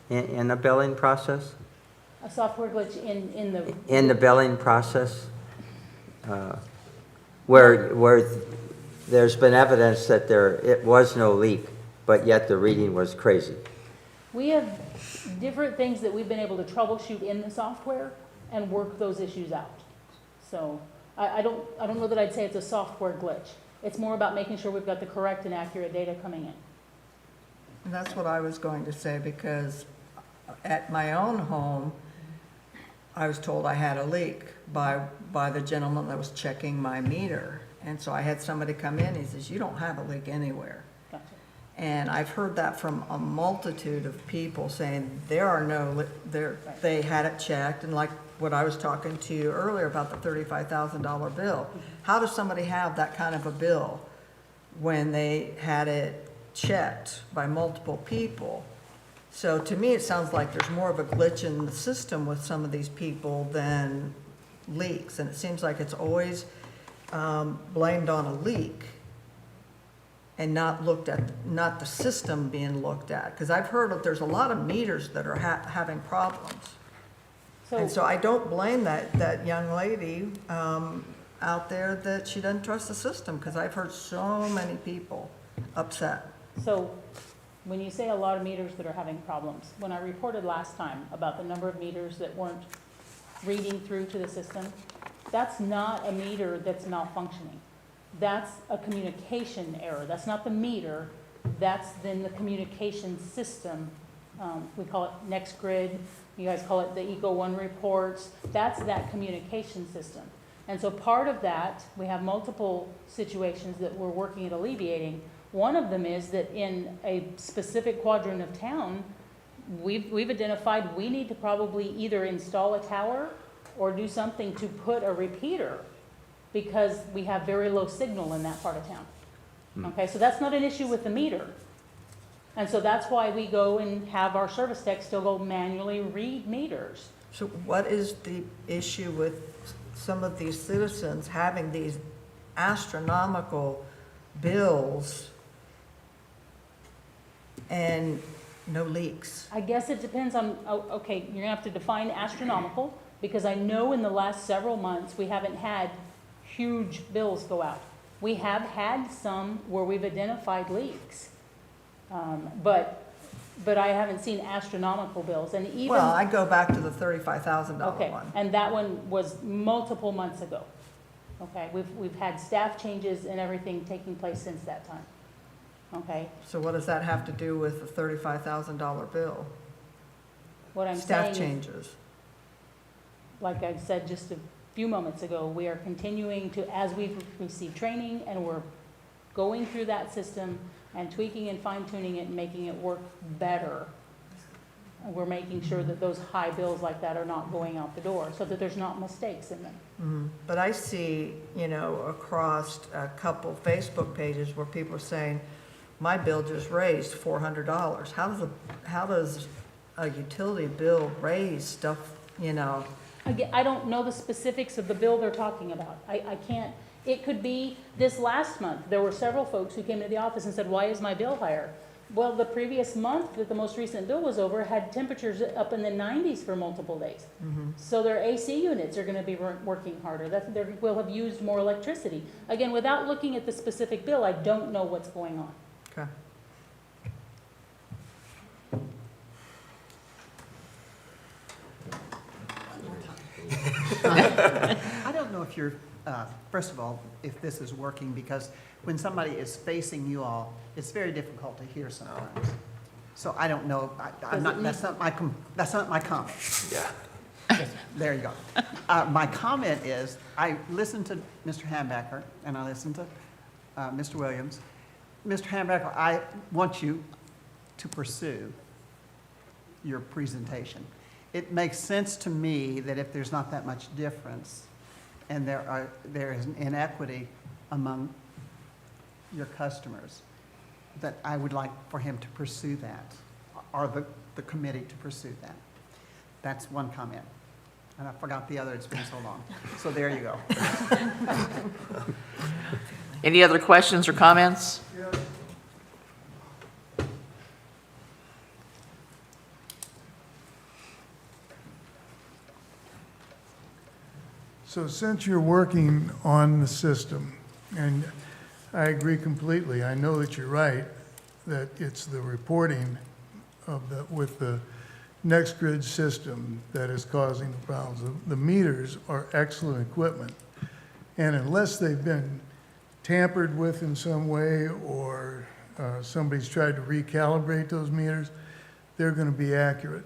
in the billing process? a software glitch in the, In the billing process? Where there's been evidence that it was no leak, but yet the reading was crazy? we have different things that we've been able to troubleshoot in the software and work those issues out. So, I don't know that I'd say it's a software glitch. It's more about making sure we've got the correct and accurate data coming in. And that's what I was going to say, because at my own home, I was told I had a leak by the gentleman that was checking my meter. And so I had somebody come in, he says, "You don't have a leak anywhere." Gotcha. And I've heard that from a multitude of people saying there are no, they had it checked, and like what I was talking to you earlier about the $35,000 bill. How does somebody have that kind of a bill when they had it checked by multiple people? So to me, it sounds like there's more of a glitch in the system with some of these people than leaks. And it seems like it's always blamed on a leak and not looked at, not the system being looked at. Because I've heard that there's a lot of meters that are having problems. And so I don't blame that young lady out there that she doesn't trust the system, because I've heard so many people upset. So, when you say a lot of meters that are having problems, when I reported last time about the number of meters that weren't reading through to the system, that's not a meter that's malfunctioning. That's a communication error. That's not the meter, that's then the communication system. We call it NextGrid, you guys call it the Eco1 reports. That's that communication system. And so part of that, we have multiple situations that we're working at alleviating. One of them is that in a specific quadrant of town, we've identified we need to probably either install a tower or do something to put a repeater, because we have very low signal in that part of town. Okay, so that's not an issue with the meter. And so that's why we go and have our service techs still go manually read meters. So what is the issue with some of these citizens having these astronomical bills and no leaks? I guess it depends on, okay, you're gonna have to define astronomical, because I know in the last several months, we haven't had huge bills go out. We have had some where we've identified leaks, but I haven't seen astronomical bills, and even. Well, I go back to the $35,000 Okay, one. and that one was multiple months ago. Okay, we've had staff changes and everything taking place since that time. Okay, So what does that have to do with the $35,000 bill? what I'm saying Staff is, changes. like I said just a few moments ago, we are continuing to, as we've received training and we're going through that system and tweaking and fine tuning it and making it work better. We're making sure that those high bills like that are not going out the door, so that there's not mistakes in them. But I see, across a couple Facebook pages where people are saying, my bill just raised $400. How does a utility bill raise stuff, Again, I don't know the specifics of the bill they're talking about. I can't, it could be this last month, there were several folks who came into the office and said, why is my bill higher? Well, the previous month that the most recent bill was over had temperatures up in the 90s for multiple days. So their AC units are gonna be working harder, they will have used more electricity. Again, without looking at the specific bill, I don't know what's going on. Okay. I don't know if you're, first of all, if this is working, because when somebody is facing you all, it's very difficult to hear sometimes. So I don't know, I'm not, that's not my comment. Yeah. There you go. My comment is, I listened to Mr. Hambacker, and I listened to Mr. Williams. Mr. Hambacker, I want you to pursue your presentation. It makes sense to me that if there's not that much difference, and there is an inequity among your customers, that I would like for him to pursue that, or the committee to pursue that. That's one comment. And I forgot the other, it's been so long. So there you go. Any other questions or comments? So since you're working on the system, and I agree completely, I know that you're right, that it's the reporting with the NextGrid system that is causing the problems. The meters are excellent equipment, and unless they've been tampered with in some way or somebody's tried to recalibrate those meters, they're going to be accurate.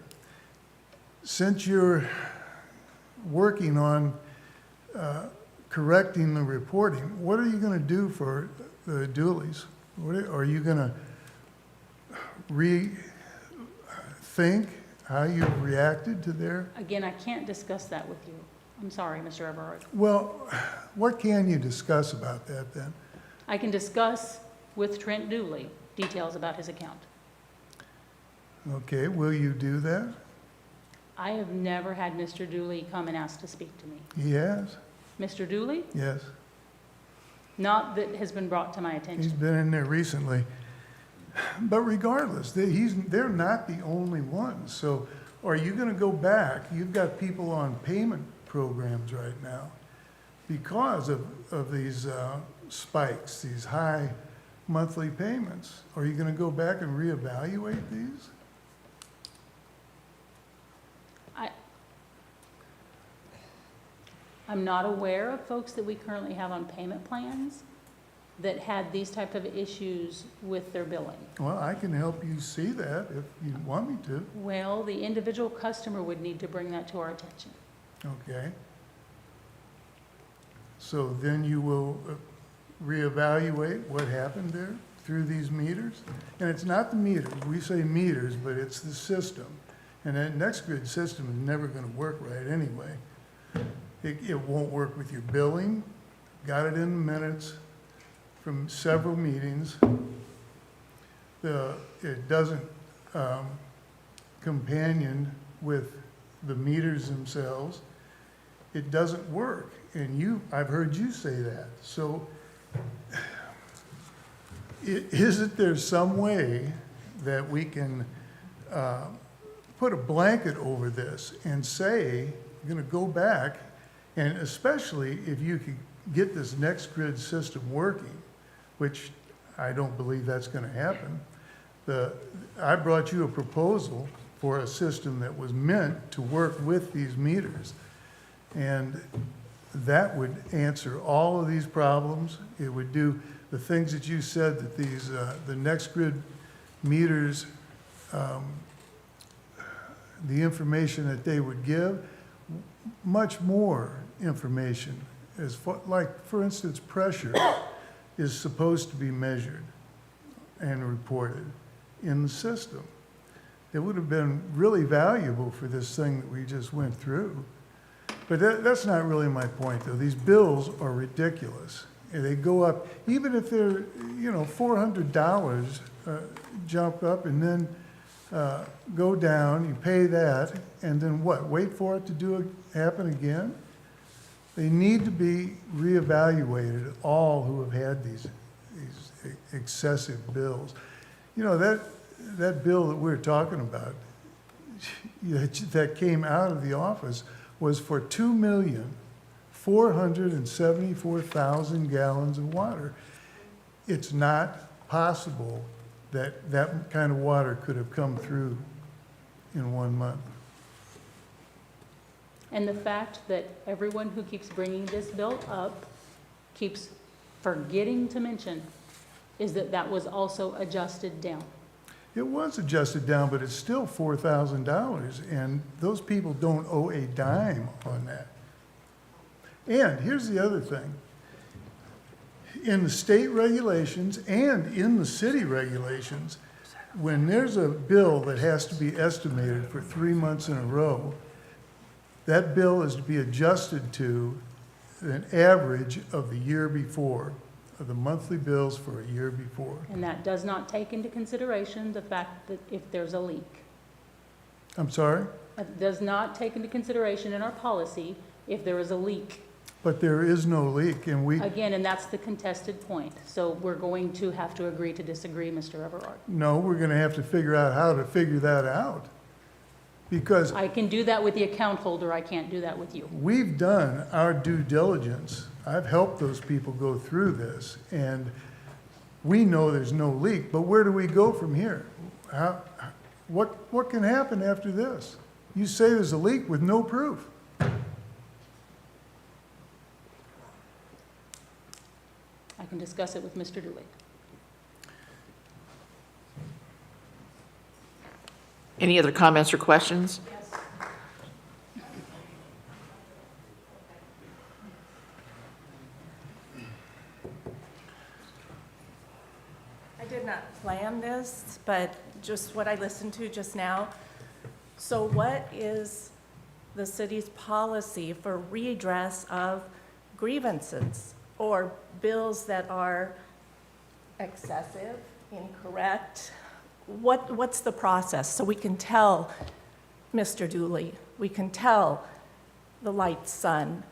Since you're working on correcting the reporting, what are you going to do for the dualies? Are you going to rethink how you reacted to their? Again, I can't discuss that with you. I'm sorry, Mr. Everard. Well, what can you discuss about that then? I can discuss with Trent Dooley details about his account. Okay, will you do that? I have never had Mr. Dooley come and ask to speak to me. He has? Mr. Dooley? Yes. Not that has been brought to my He's attention. been in there recently. But regardless, they're not the only ones. So are you going to go back? You've got people on payment programs right now because of these spikes, these high monthly payments. Are you going to go back and reevaluate these? I'm not aware of folks that we currently have on payment plans that had these type of issues with their billing. Well, I can help you see that if you want me to. Well, the individual customer would need to bring that to our attention. Okay. So then you will reevaluate what happened there through these meters? And it's not the meters, we say meters, but it's the system. And that NextGrid system is never going to work right anyway. It won't work with your billing. Got it in the minutes from several meetings. It doesn't companion with the meters themselves. It doesn't work. And I've heard you say that. So isn't there some way that we can put a blanket over this and say, you're going to go back, and especially if you could get this NextGrid system working, which I don't believe that's going to happen. I brought you a proposal for a system that was meant to work with these meters. And that would answer all of these problems. It would do the things that you said that the NextGrid meters, the information that they would give, much more information. Like, for instance, pressure is supposed to be measured and reported in the system. It would have been really valuable for this thing that we just went through. But that's not really my point, though. These bills are ridiculous. And they go up, even if they're, $400 jump up and then go down, you pay that, and then what? Wait for it to happen again? They need to be reevaluated, all who have had these excessive bills. That bill that we're talking about, that came out of the office, was for 2,474,000 gallons of water. It's not possible that that kind of water could have come through in 1 month. And the fact that everyone who keeps bringing this bill up keeps forgetting to mention is that that was also adjusted down. It was adjusted down, but it's still $4,000, and those people don't owe a dime on that. And here's the other thing. In the state regulations and in the city regulations, when there's a bill that has to be estimated for 3 months in a row, that bill is to be adjusted to an average of the year before, of the monthly bills for a year before. And that does not take into consideration the fact that if there's a leak. I'm sorry? It does not take into consideration in our policy if there is a leak. But there is no leak, and we, Again, and that's the contested point. So we're going to have to agree to disagree, Mr. Everard. no, we're gonna have to figure out how to figure that out. Because I can do that with the account holder, I can't do that with you. we've done our due diligence. I've helped those people go through this, and we know there's no leak, but where do we go from here? What can happen after this? You say there's a leak with no proof. I can discuss it with Mr. Dooley. Any other comments or questions? I did not plan this, but just what I listened to just now. So what is the city's policy for redress of grievances or bills that are excessive, incorrect? What's the process? So we can tell Mr. Dooley, we can tell the Light Sun,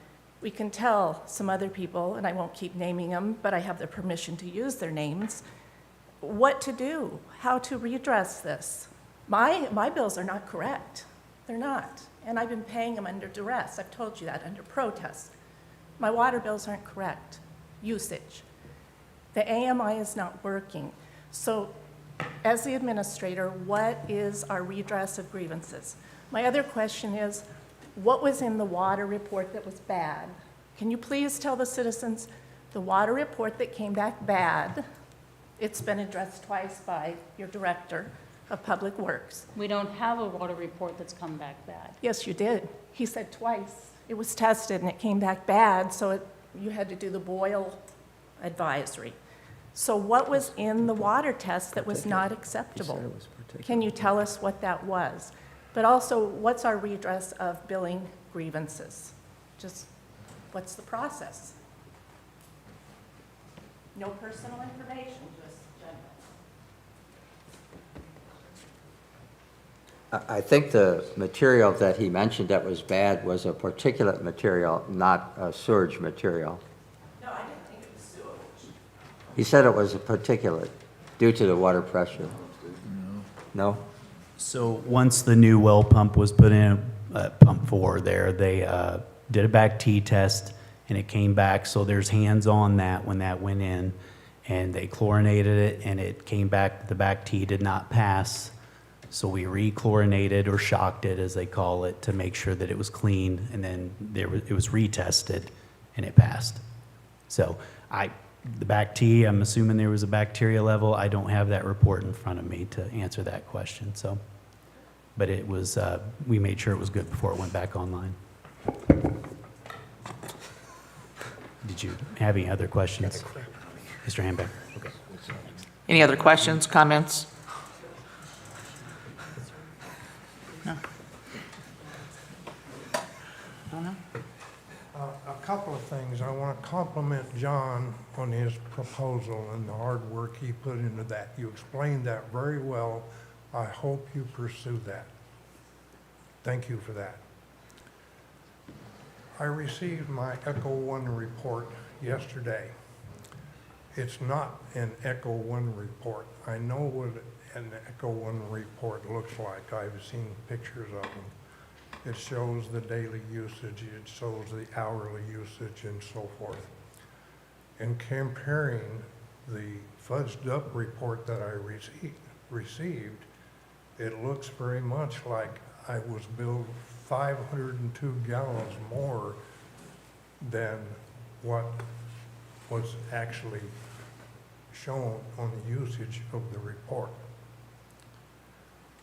we can tell some other people, and I won't keep naming them, but I have the permission to use their names, what to do, how to redress this. My bills are not correct. They're not. And I've been paying them under duress. I've told you that, under protest. My water bills aren't correct. Usage. The AMI is not working. So as the administrator, what is our redress of grievances? My other question is, what was in the water report that was bad? Can you please tell the citizens the water report that came back bad? It's been addressed twice by your director of Public Works. We don't have a water report that's come back bad. Yes, you did. He said twice. It was tested and it came back bad, so you had to do the Boyle advisory. So what was in the water test that was not acceptable? Can you tell us what that was? But also, what's our redress of billing grievances? Just, what's the process? No personal information, just general. I think the material that he mentioned that was bad was a particulate material, not a sewage material. No, I didn't think it was sewage. He said it was a particulate due to the water pressure. No? So once the new well pump was put in, pump 4 there, they did a back T test and it came back. So there's hands on that when that went in, and they chlorinated it and it came back, the back T did not pass. So we re-chlorinated or shocked it, as they call it, to make sure that it was clean, and then it was retested and it passed. So the back T, I'm assuming there was a bacteria level. I don't have that report in front of me to answer that question, so. But it was, we made sure it was good before it went back online. Did you have any other questions? Mr. Hambeck? Okay. Any other questions, comments? No? A couple of things. I want to compliment John on his proposal and the hard work he put into that. You explained that very well. I hope you pursue that. Thank you for that. I received my Echo One report yesterday. It's not an Echo One report. I know what an Echo One report looks like. I've seen pictures of them. It shows the daily usage, it shows the hourly usage, and so forth. In comparing the fudged up report that I received, it looks very much like I was billed 502 gallons more than what was actually shown on the usage of the report.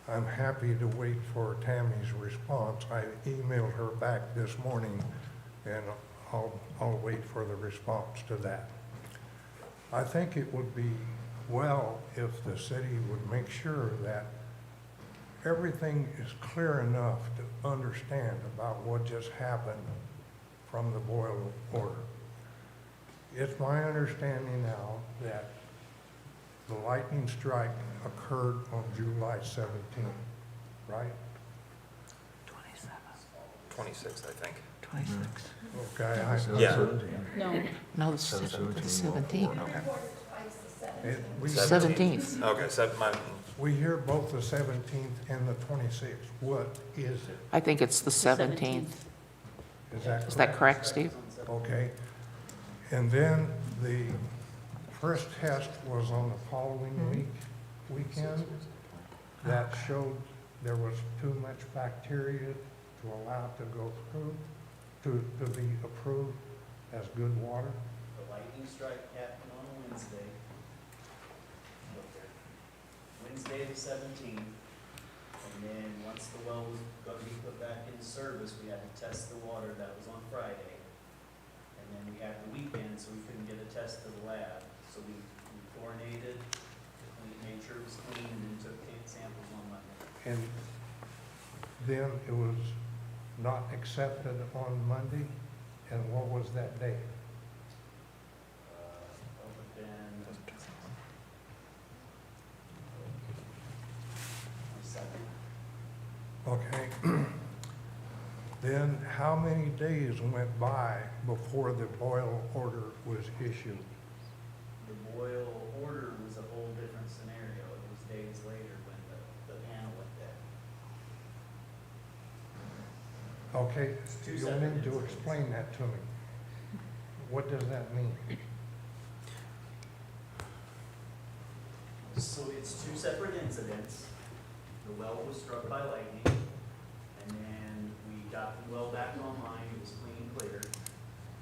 I'm happy to wait for Tammy's response. I emailed her back this morning, and I'll wait for the response to that. I think it would be well if the city would make sure that everything is clear enough to understand about what just happened from the boil order. It's my understanding now that the lightning strike occurred on July 17th, right? 26, I think. 26. Okay, Yeah. No, No, the 17th. we, 17th. Okay, so we hear both the 17th and the 26th. What is it? I think it's the 17th. Is that correct, Steve? Okay. And then the first test was on the following weekend. That showed there was too much bacteria to allow it to go through, to be approved as good water. The lightning strike happened on Wednesday. Wednesday the 17th. And then once the well was going to be put back in service, we had to test the water. That was on Friday. And then we had the weekend, so we couldn't get a test to the lab. So we chlorinated, made sure it was clean, and then took samples on Monday. And then it was not accepted on Monday. And what was that date? That would have been Okay. Then how many days went by before the boil order was issued? The boil order was a whole different scenario. It was days later when the panel went dead. Okay, two you'll separate need to incidents. explain that to me. What does that mean? So it's two separate incidents. The well was struck by lightning, and then we got the well back online, it was clean and clear.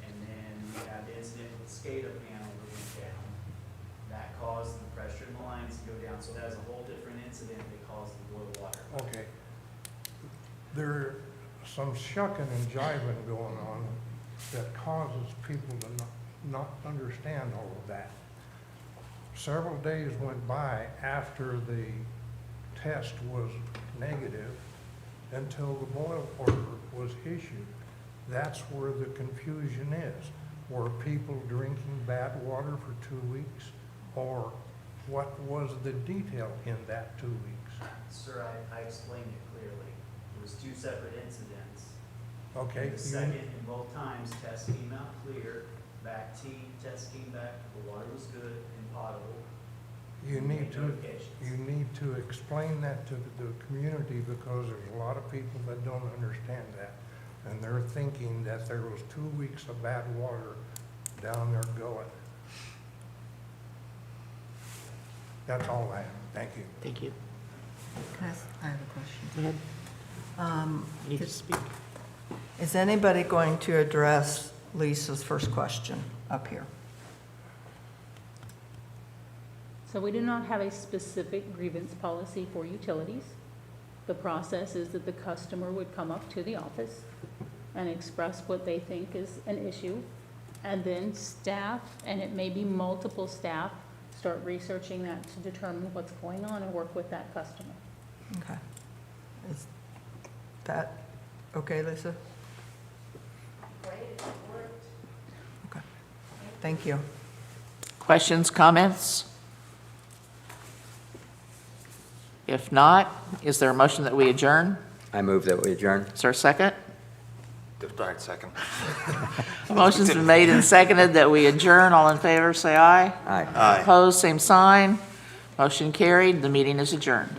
And then we had the incident with the SCADA panel that went down. That caused the pressure in the lines to go down, so that was a whole different incident that caused the boil water. Okay. There's some shucking and jiving going on that causes people to not understand all of that. Several days went by after the test was negative until the boil order was issued. That's where the confusion is. Were people drinking bad water for 2 weeks? Or what was the detail in that 2 weeks? Sir, I explained it clearly. It was two separate incidents. Okay. The second, in both times, test came out clear, back T, test came back, the water was good and potable. You need to, Notifications. you need to explain that to the community because there's a lot of people that don't understand that. And they're thinking that there was 2 weeks of bad water down there going. That's all I have. Thank you. Thank you. I have a question. Go ahead. You need to speak. Is anybody going to address Lisa's first question up here? so we do not have a specific grievance policy for utilities. The process is that the customer would come up to the office and express what they think is an issue, and then staff, and it may be multiple staff, start researching that to determine what's going on and work with that customer. Okay. Is that okay, Lisa? Okay. Thank you. Questions, comments? If not, is there a motion that we adjourn? I move that we adjourn. Is there a second? All right, second. Motion's been made and seconded that we adjourn. All in favor, say aye. Aye. Aye. Opposed, same sign. Motion carried. The meeting is adjourned.